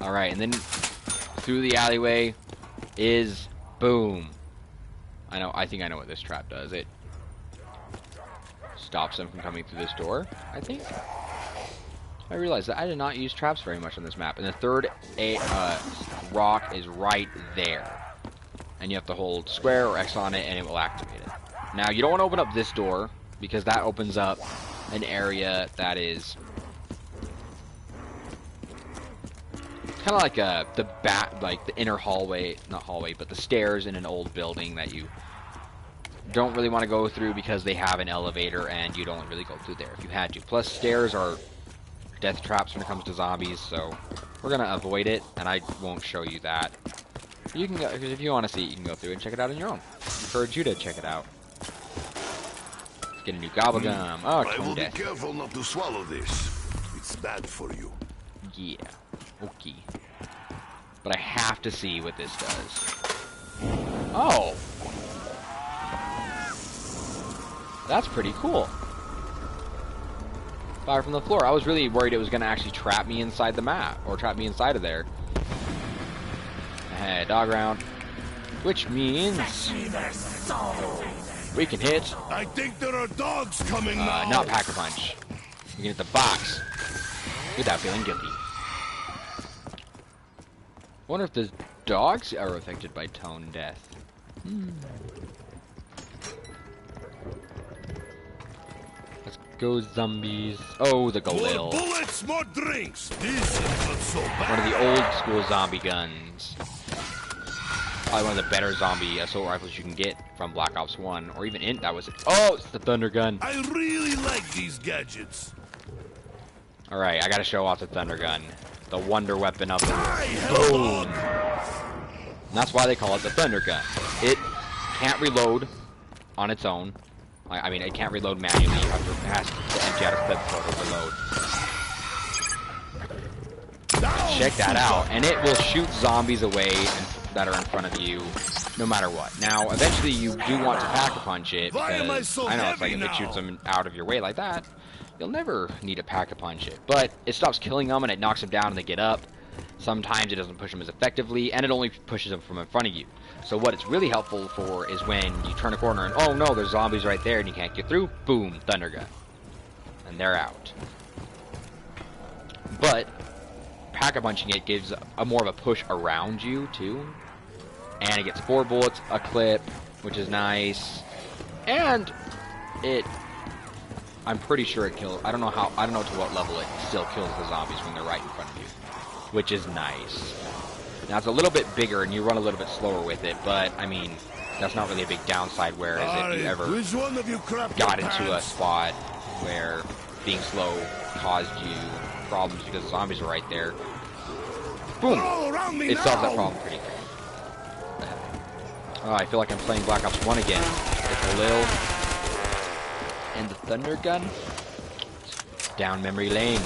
Alright, and then through the alleyway is boom. I think I know what this trap does. It stops them from coming through this door, I think. I realized that I did not use traps very much on this map. And the third rock is right there. And you have to hold square or X on it and it will activate it. Now, you don't want to open up this door, because that opens up an area that is kind of like the inner hallway, not hallway, but the stairs in an old building that you don't really want to go through because they have an elevator and you don't really go through there if you had to. Plus, stairs are death traps when it comes to zombies, so we're gonna avoid it, and I won't show you that. You can go, because if you want to see it, you can go through it and check it out on your own. I encourage you to check it out. Let's get a new gobble gum. Oh, I will death. be careful not to swallow this. It's bad for you. Yeah. Okay. But I have to see what this does. Oh! That's pretty cool. Fire from the floor. I was really worried it was going to actually trap me inside the map, or trap me inside of there. Hey, dog round. Which means we can hit. I think there are dogs coming now. Not Pack-a-Punch. We can hit the box without feeling guilty. I wonder if the dogs are affected by tone death. Let's go, zombies. Oh, the More Galil. bullets, more drinks. This is not so bad. One of the old school zombie guns. Probably one of the better zombie assault rifles you can get from Black Ops 1, or even that was it. Oh, it's the Thunder Gun. I really like these gadgets. Alright, I gotta show off the Thunder Gun. The wonder weapon of the Boom! And that's why they call it the Thunder Gun. It can't reload on its own. I mean, it can't reload manually. You have to pass to empty out a clip before it'll reload. Check that out. And it will shoot zombies away that are in front of you, no matter what. Now, eventually you do want to Pack-a-Punch it, because I know it's like if it shoots them out of your way like that, you'll never need to Pack-a-Punch it. But it stops killing them and it knocks them down and they get up. Sometimes it doesn't push them as effectively, and it only pushes them from in front of you. So what it's really helpful for is when you turn a corner and, oh no, there's zombies right there and you can't get through, boom, Thunder Gun. And they're out. But Pack-a-Punching it gives a more of a push around you, too. And it gets 4 bullets a clip, which is nice. And I'm pretty sure it kills, I don't know to what level it still kills the zombies when they're right in front of you. Which is nice. Now, it's a little bit bigger, and you run a little bit slower with it, but, I mean, that's not really a big downside, whereas if you ever got into a spot where being slow caused you problems because the zombies are right there, boom! It solves that problem pretty quick. Oh, I feel like I'm playing Black Ops 1 again. It's a little... And the Thunder Gun? Down memory lane.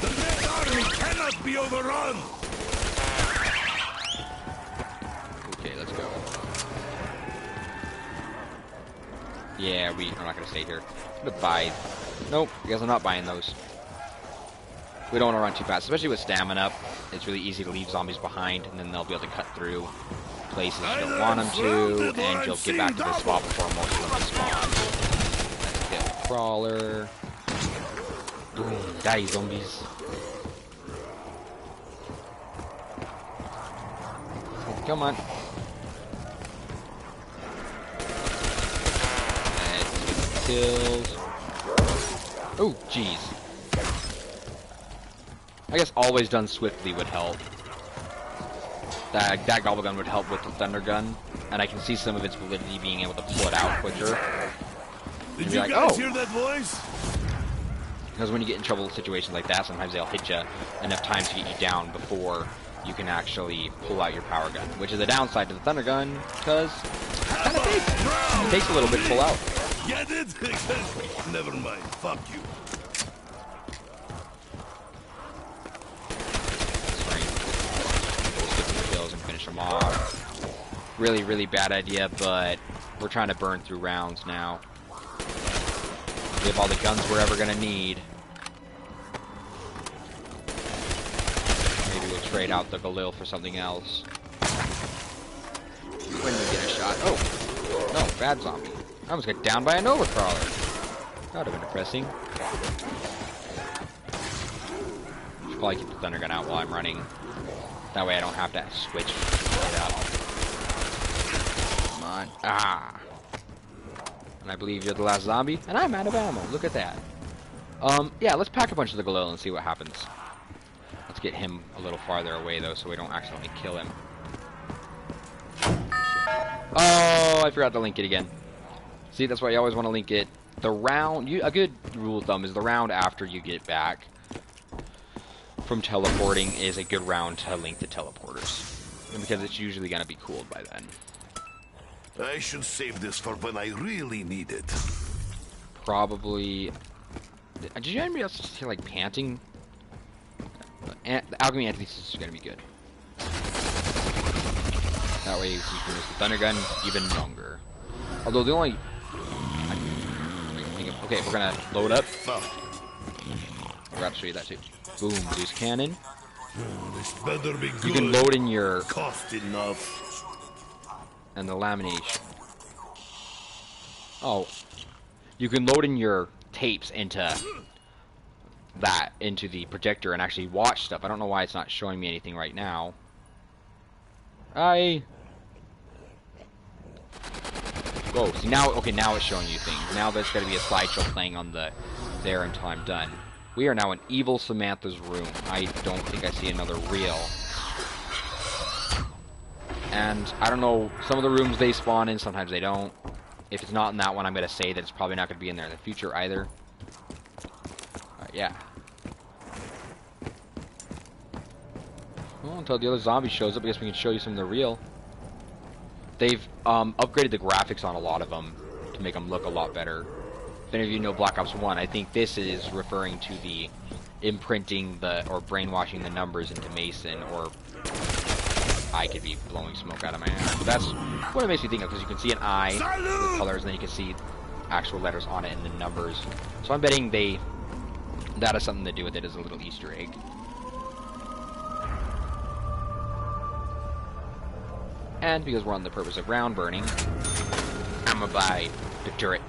The Red Army cannot be overrun. Okay, let's go. Yeah, we're not gonna stay here. I'm gonna buy. Nope, I guess I'm not buying those. We don't want to run too fast, especially with stamina. It's really easy to leave zombies behind, and then they'll be able to cut through places you don't want them to, and you'll get back to the spot before most of them spawn. Let's kill a crawler. Boom, die, zombies. Come on. Let's kills. Oh, jeez. I guess always done swiftly would help. That gobble gun would help with the Thunder Gun, and I can see some of its validity being able to pull it out quicker. Did you guys hear that voice? Because when you get in trouble situations like that, sometimes they'll hit you enough times to get you down before you can actually pull out your power gun, which is a downside to the Thunder Gun, because it's kind of big. It takes a little bit to pull out. Get it? Never mind. Fuck you. Get some kills and finish them off. Really, really bad idea, but we're trying to burn through rounds now. We have all the guns we're ever going to need. Maybe we'll trade out the Galil for something else. When we get a shot. Oh! No, bad zombie. I almost got down by a Nova Crawler. That would have been depressing. Should probably keep the Thunder Gun out while I'm running. That way I don't have to switch it up. Come on. Ah! And I believe you're the last zombie, and I'm out of ammo. Look at that. Yeah, let's pack a bunch of the Galil and see what happens. Let's get him a little farther away, though, so we don't accidentally kill him. Oh, I forgot to link it again. See, that's why you always want to link it. The round, a good rule of thumb is the round after you get back from teleporting is a good round to link the teleporters. And because it's usually going to be cooled by then. I should save this for when I really need it. Probably. Did you anybody else just hear like panting? The Alchemy Antithesis is going to be good. That way you can use the Thunder Gun even longer. Although the only... Okay, we're going to load up. I forgot to show you that too. Boom, reduce cannon. This better be good. You can load in your... Cost enough. And the lamination. Oh. You can load in your tapes into the projector and actually watch stuff. I don't know why it's not showing me anything right now. Whoa, see now, okay, now it's showing you things. Now there's going to be a slideshow playing on there until I'm done. We are now in Evil Samantha's room. I don't think I see another reel. And I don't know, some of the rooms they spawn in, sometimes they don't. If it's not in that one, I'm going to say that it's probably not going to be in there in the future either. Yeah. Well, until the other zombie shows up, I guess we can show you some of the real. They've upgraded the graphics on a lot of them to make them look a lot better. If any of you know Black Ops 1, I think this is referring to the imprinting or brainwashing the numbers into Mason, or I could be blowing smoke out of my ass. But that's what it makes me think of, because you can see an eye with colors, and then you can see actual letters on it and the numbers. So I'm betting that has something to do with it as a little Easter egg. And because we're on the purpose of ground burning, I'm gonna buy the turret.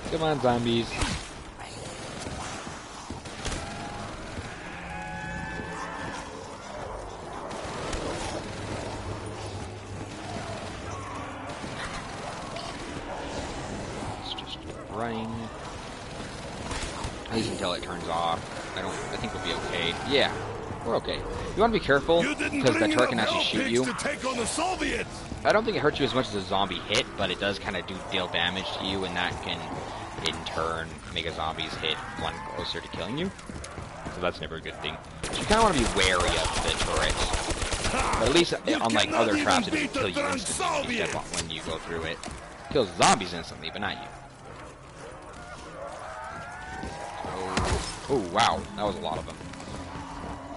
Come on, zombies. It's just running. At least until it turns off. I think we'll be okay. Yeah, we're okay. You want to be careful, because that turret can actually shoot you. I don't think it hurts you as much as a zombie hit, but it does kind of deal damage to you, and that can, in turn, make a zombie's hit one closer to killing you. So that's never a good thing. So you kind of want to be wary of the turret. But at least, unlike other traps, it doesn't kill you instantly when you go through it. It kills zombies instantly, but not you. Oh, wow, that was a lot of them.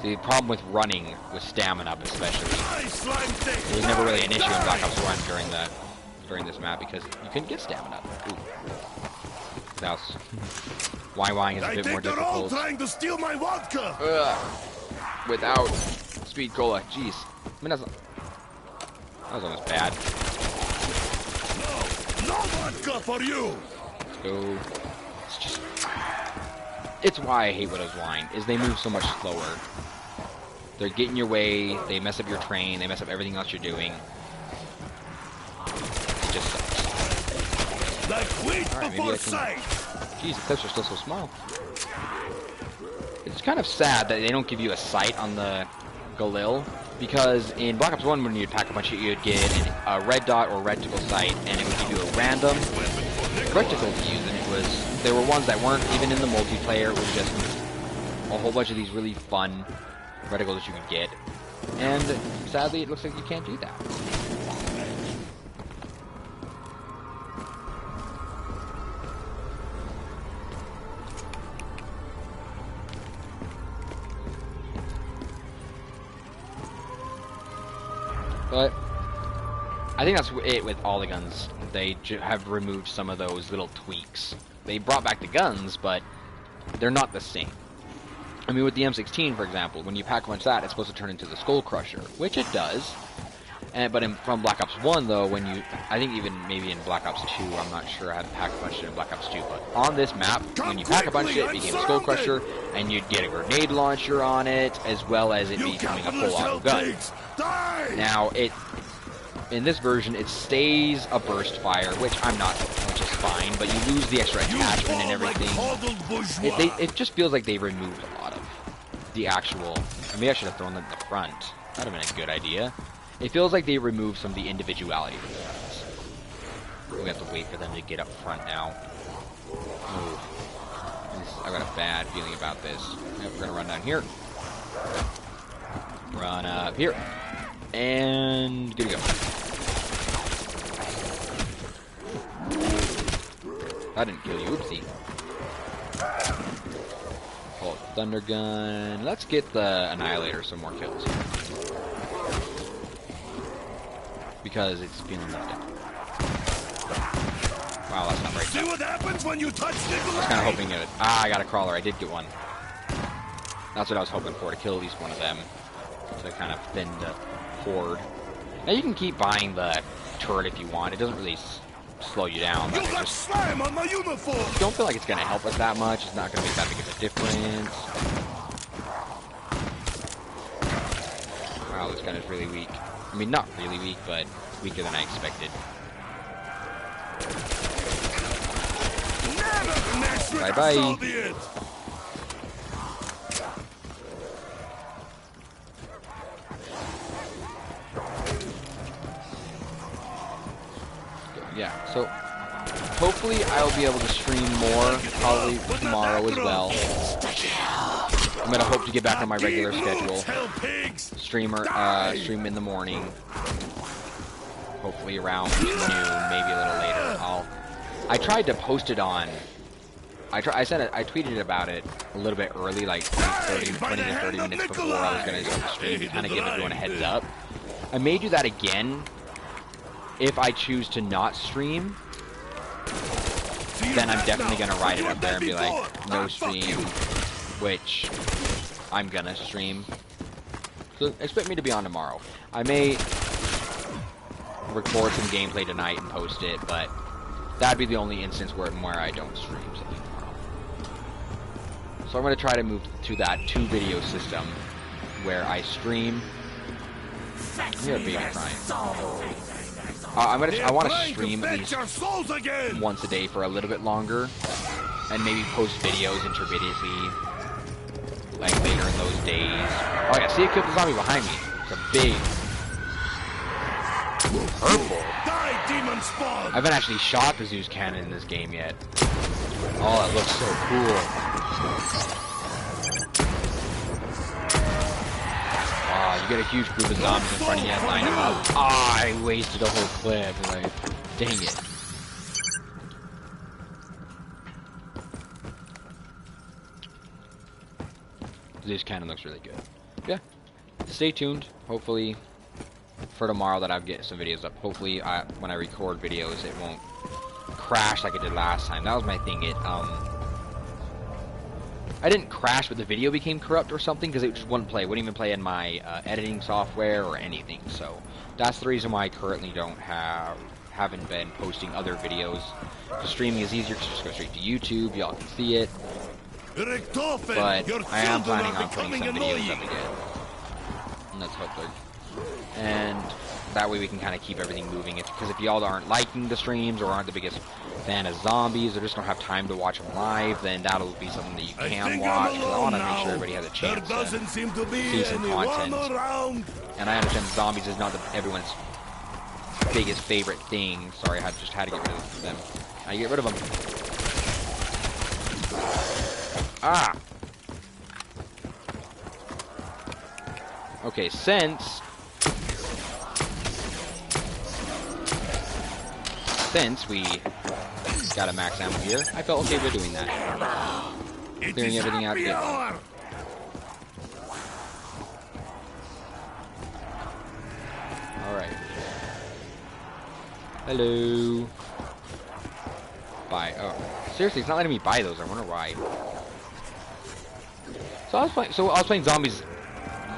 The problem with running, with stamina especially, it was never really an issue in Black Ops 1 during this map, because you couldn't get stamina. Ooh. That was... Why-whying is a bit more difficult. Trying to steal my vodka. Without speed cola, jeez. I mean, that was almost bad. No vodka for you. Let's go. It's just... It's why I hate Widow's Wine, is they move so much slower. They're getting your way, they mess up your train, they mess up everything else you're doing. It just sucks. Like wheat before sight. Jeez, the clips are still so small. It's kind of sad that they don't give you a sight on the Galil, because in Black Ops 1, when you'd pack a bunch of it, you'd get a red dot or reticle sight, and it would give you a random reticle to use, and there were ones that weren't even in the multiplayer. It was just a whole bunch of these really fun reticles that you could get, and sadly it looks like you can't do that. But I think that's it with all the guns. They have removed some of those little tweaks they brought back the guns, but they're not the same. I mean, with the M16, for example, when you pack-punch that, it's supposed to turn into the Skull Crusher, which it does. But from Black Ops 1, though, when you... I think even maybe in Black Ops 2, I'm not sure I had pack-punched it in Black Ops 2, but on this map, when you pack-punch it, it became a Skull Crusher, and you'd get a grenade launcher on it, as well as it becoming a full-auto gun. Now, in this version, it stays a burst fire, which is fine, but you lose the extra attachment and everything. It just feels like they removed a lot of the actual... Maybe I should have thrown them at the front. That would have been a good idea. It feels like they removed some of the individuality from the guns. We have to wait for them to get up front now. Ooh. I got a bad feeling about this. Yep, we're gonna run down here. Run up here. And good to go. That didn't kill you, oopsie. Pull Thunder Gun. Let's get the Annihilator some more kills here. Because it's feeling left out. Wow, that's not right. See what happens when you touch I was kind of hoping it would... I got a crawler. I did get one. That's what I was hoping for, to kill at least one of them. To kind of thin the horde. Now, you can keep buying the turret if you want. It doesn't really slow you down. You got slime on my uniform! Don't feel like it's going to help us that much. It's not going to make that big of a difference. Wow, this gun is really weak. I mean, not really weak, but weaker than I expected. Bye-bye. Yeah, so hopefully I'll be able to stream more, probably tomorrow as well. I'm gonna hope to get back on my regular schedule. Stream in the morning. Hopefully around noon, maybe a little later. I tried to post it on. I tweeted about it a little bit early, like 20 to 30 minutes before I was gonna start the stream, to kind of give everyone a heads up. I may do that again if I choose to not stream. Then I'm definitely gonna write it up there and be like, no stream, which I'm gonna stream. So expect me to be on tomorrow. I may record some gameplay tonight and post it, but that'd be the only instance where I don't stream something tomorrow. So I'm gonna try to move to that 2-video system where I stream. We have a baby crying. I want to stream at least once a day for a little bit longer, and maybe post videos intermittently, like later in those days. Oh yeah, see, it killed the zombie behind me. It's a big purple. I haven't actually shot the Zeus cannon in this game yet. Oh, it looks so cool. You get a huge group of zombies in front of you and line them up. I wasted a whole clip. Like, dang it. This cannon looks really good. Yeah. Stay tuned. Hopefully, for tomorrow that I'll get some videos up. Hopefully, when I record videos, it won't crash like it did last time. That was my thing. I didn't crash, but the video became corrupt or something because it just wouldn't play. It wouldn't even play in my editing software or anything. So that's the reason why I currently haven't been posting other videos. Because streaming is easier because just go straight to YouTube. Y'all can see it. But I am planning on putting some videos up again. And let's hope they're... And that way we can kind of keep everything moving. Because if y'all aren't liking the streams or aren't the biggest fan of zombies or just don't have time to watch them live, then that'll be something that you can watch. Because I want to make sure everybody has a chance to see some content. And I understand zombies is not everyone's biggest favorite thing. Sorry, I just had to get rid of them. I get rid of them. Ah! Okay, since we got a max ammo here, I felt okay with doing that. Clearing everything out here. Alright. Hello. buy. Oh, seriously, it's not letting me buy those. I wonder why. So I was playing zombies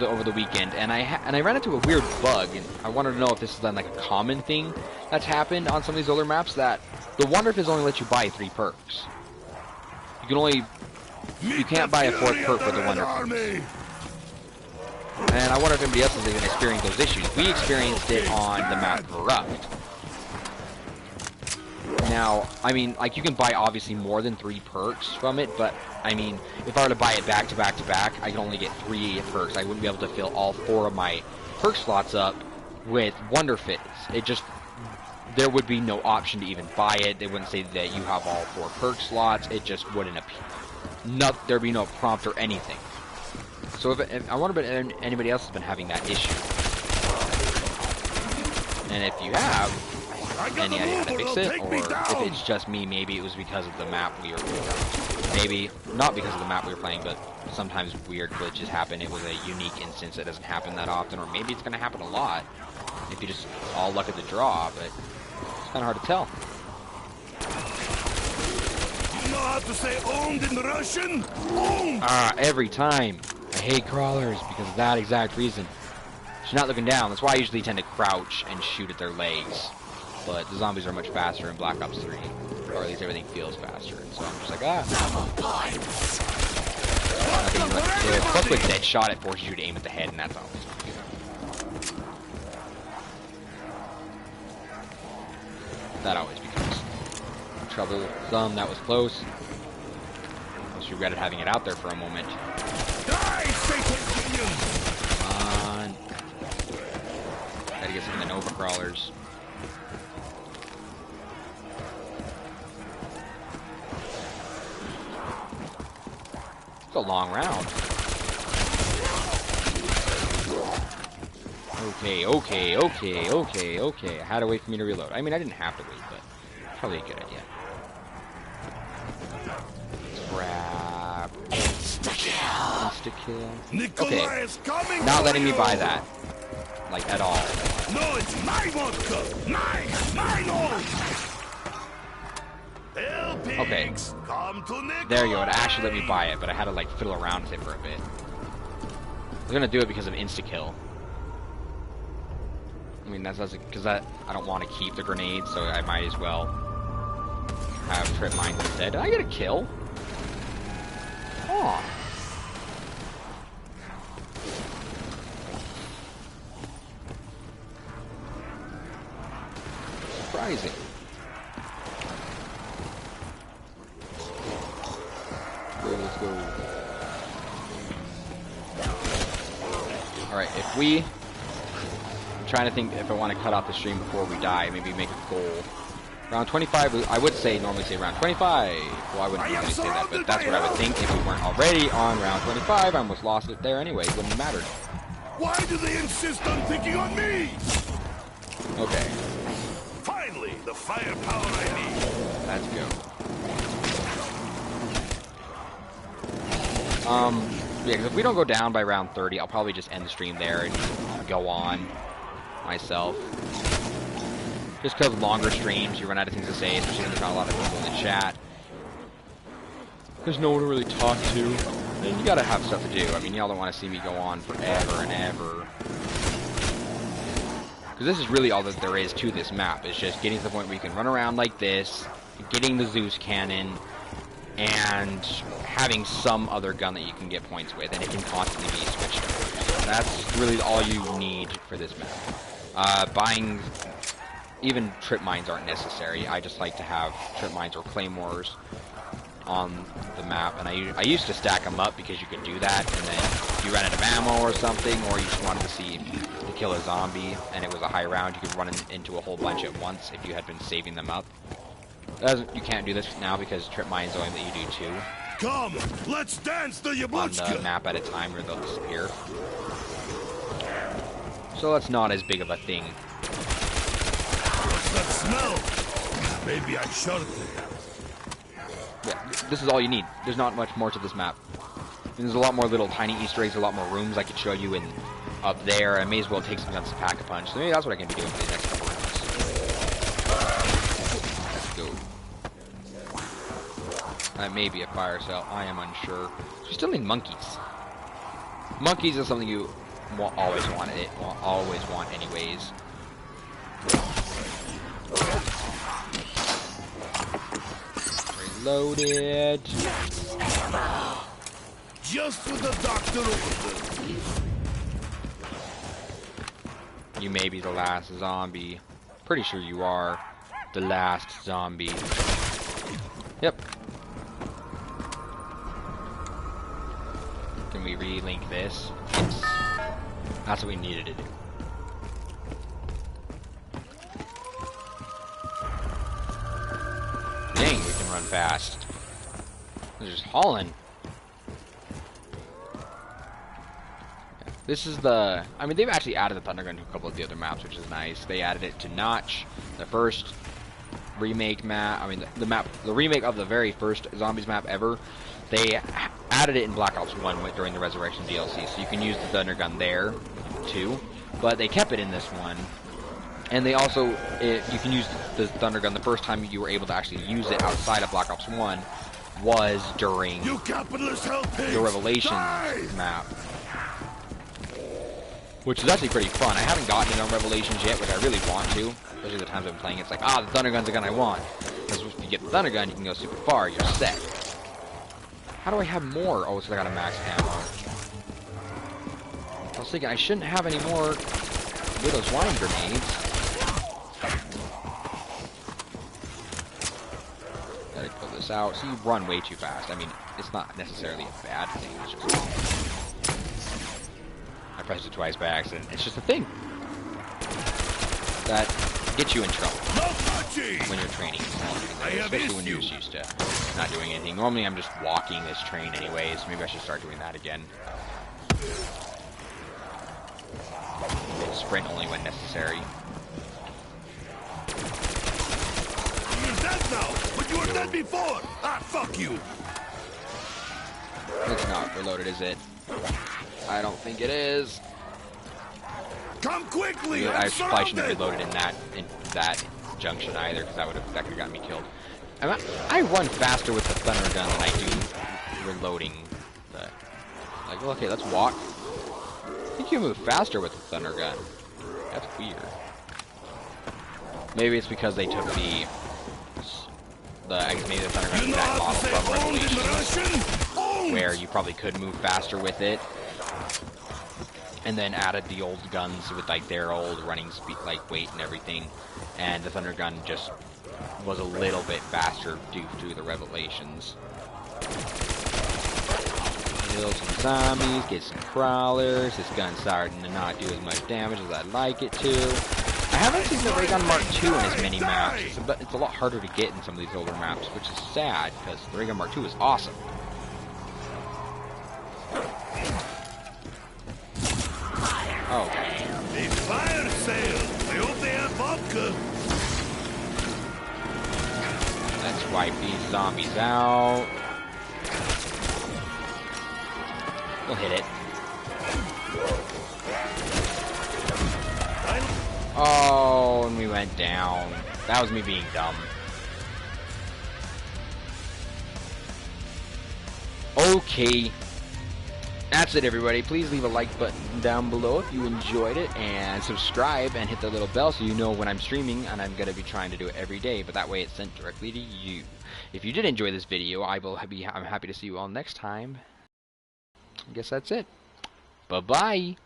over the weekend, and I ran into a weird bug. And I wanted to know if this is then like a common thing that's happened on some of these older maps. That the Wonder Fizz only lets you buy 3 perks. You can't buy a 4th perk with the Wonder Fizz. And I wonder if anybody else has even experienced those issues. We experienced it on the map Corrupt. Now, I mean, like, you can buy obviously more than 3 perks from it, but, I mean, if I were to buy it back to back to back, I can only get 3 perks. I wouldn't be able to fill all 4 of my perk slots up with Wonder Fizz. There would be no option to even buy it. They wouldn't say that you have all 4 perk slots. It just wouldn't appear. There'd be no prompt or anything. So if I wonder if anybody else has been having that issue. And if you have any idea how to fix it, or if it's just me, maybe it was because of the map we were playing. Maybe not because of the map we were playing, but sometimes weird glitches happen. It was a unique instance that doesn't happen that often, or maybe it's going to happen a lot if you just all luck of the draw, but it's kind of hard to tell. You know how to say owned in Russian? Every time. I hate crawlers because of that exact reason. She's not looking down. That's why I usually tend to crouch and shoot at their legs. But the zombies are much faster in Black Ops 3. Or at least everything feels faster. And so I'm just like, Plus with Deadshot, it forces you to aim at the head, and that's always good. That always becomes trouble. That was close. Almost regretted having it out there for a moment. Die, Satan! Come on. Gotta get some of the Nova Crawlers. It's a long round. Okay. I had to wait for me to reload. I mean, I didn't have to wait, but probably a good idea. Grab. Insta-kill. Okay. Not letting me buy that. Like, at all. No, it's my vodka! Mine own! Okay. There you go. It actually let me buy it, but I had to, like, fiddle around with it for a bit. I was gonna do it because of insta-kill. I mean, that's because I don't want to keep the grenades, so I might as well have trip mines instead. Did I get a kill? Aw. Surprising. Let's go. Alright, if we... I'm trying to think if I want to cut off the stream before we die, maybe make a goal. Round 25, I would normally say round 25. Well, I wouldn't normally say that, but that's what I would think if we weren't already on round 25. I almost lost it there anyway. It wouldn't have mattered. Why do they insist on picking on me? Okay. Finally, the firepower I need. Let's go. Yeah, because if we don't go down by round 30, I'll probably just end the stream there and go on myself. Just because longer streams, you run out of things to say, especially when there's not a lot of people in the chat. There's no one to really talk to. And you gotta have stuff to do. I mean, y'all don't want to see me go on forever and ever. Because this is really all that there is to this map. It's just getting to the point where you can run around like this, getting the Zeus cannon, and having some other gun that you can get points with, and it can constantly be switched over. That's really all you need for this map. Buying... Even trip mines aren't necessary. I just like to have trip mines or claymores on the map, and I used to stack them up because you could do that, and then if you ran out of ammo or something, or you just wanted to see to kill a zombie, and it was a high round, you could run into a whole bunch at once if you had been saving them up. You can't do this now because trip mines only let you do 2. Come, let's dance the yabuchka. On the map at a time, or they'll disappear. So that's not as big of a thing. What's that smell? Maybe I shot it. Yeah, this is all you need. There's not much more to this map. And there's a lot more little tiny Easter eggs, a lot more rooms I could show you up there. I may as well take some guns to pack a punch. So maybe that's what I can be doing for the next couple rounds. Let's go. That may be a fire cell. I am unsure. We still need monkeys. Monkeys is something you will always want. It will always want, anyways. Reloaded. Just with the doctor over there. You may be the last zombie. Pretty sure you are the last zombie. Yep. Can we relink this? Yes. That's what we needed to do. Dang, we can run fast. They're just hauling. This is the... I mean, they've actually added the Thunder Gun to a couple of the other maps, which is nice. They added it to Notch, the first remake map. I mean, the remake of the very first Zombies map ever. They added it in Black Ops 1 during the Resurrection DLC, so you can use the Thunder Gun there, too. But they kept it in this one. And they also... you can use the Thunder Gun. The first time you were able to actually use it outside of Black Ops 1 was during the Revelations map. Which is actually pretty fun. I haven't gotten it on Revelations yet, which I really want to. Especially the times I've been playing, it's like, ah, the Thunder Gun's the gun I want. Because if you get the Thunder Gun, you can go super far, you're set. How do I have more? Oh, so I got a max ammo. I was thinking I shouldn't have any more Widow's Wine grenades. Gotta pull this out. So you run way too fast. I mean, it's not necessarily a bad thing, it's just... I pressed it twice by accident. It's just a thing that gets you in trouble when you're training, especially when you're used to not doing anything. Normally I'm just walking this train anyways. Maybe I should start doing that again. Sprint only when necessary. You're dead now, but you were dead before. Ah, fuck you. It's not reloaded, is it? I don't think it is. Come quickly! I probably shouldn't have reloaded in that junction either, because that could have gotten me killed. I run faster with the Thunder Gun than I do reloading. Like, well, okay, let's walk. I think you move faster with the Thunder Gun. That's weird. Maybe it's because they took maybe the Thunder Gun is that model from Revelations, where you probably could move faster with it. And then added the old guns with like their old running speed, like weight and everything, and the Thunder Gun just was a little bit faster due to the Revelations. Kill some zombies, get some crawlers. This gun's starting to not do as much damage as I'd like it to. I haven't seen the Ray Gun Mark II in as many maps. It's a lot harder to get in some of these older maps, which is sad because the Ray Gun Mark II is awesome. Oh. A fire sale! I hope they have vodka! Let's wipe these zombies out. We'll hit it. Oh, and we went down. That was me being dumb. Okay. That's it, everybody. Please leave a like button down below if you enjoyed it, and subscribe and hit the little bell so you know when I'm streaming, and I'm going to be trying to do it every day, but that way it's sent directly to you. If you did enjoy this video, I'm happy to see you all next time. I guess that's it. Bye-bye.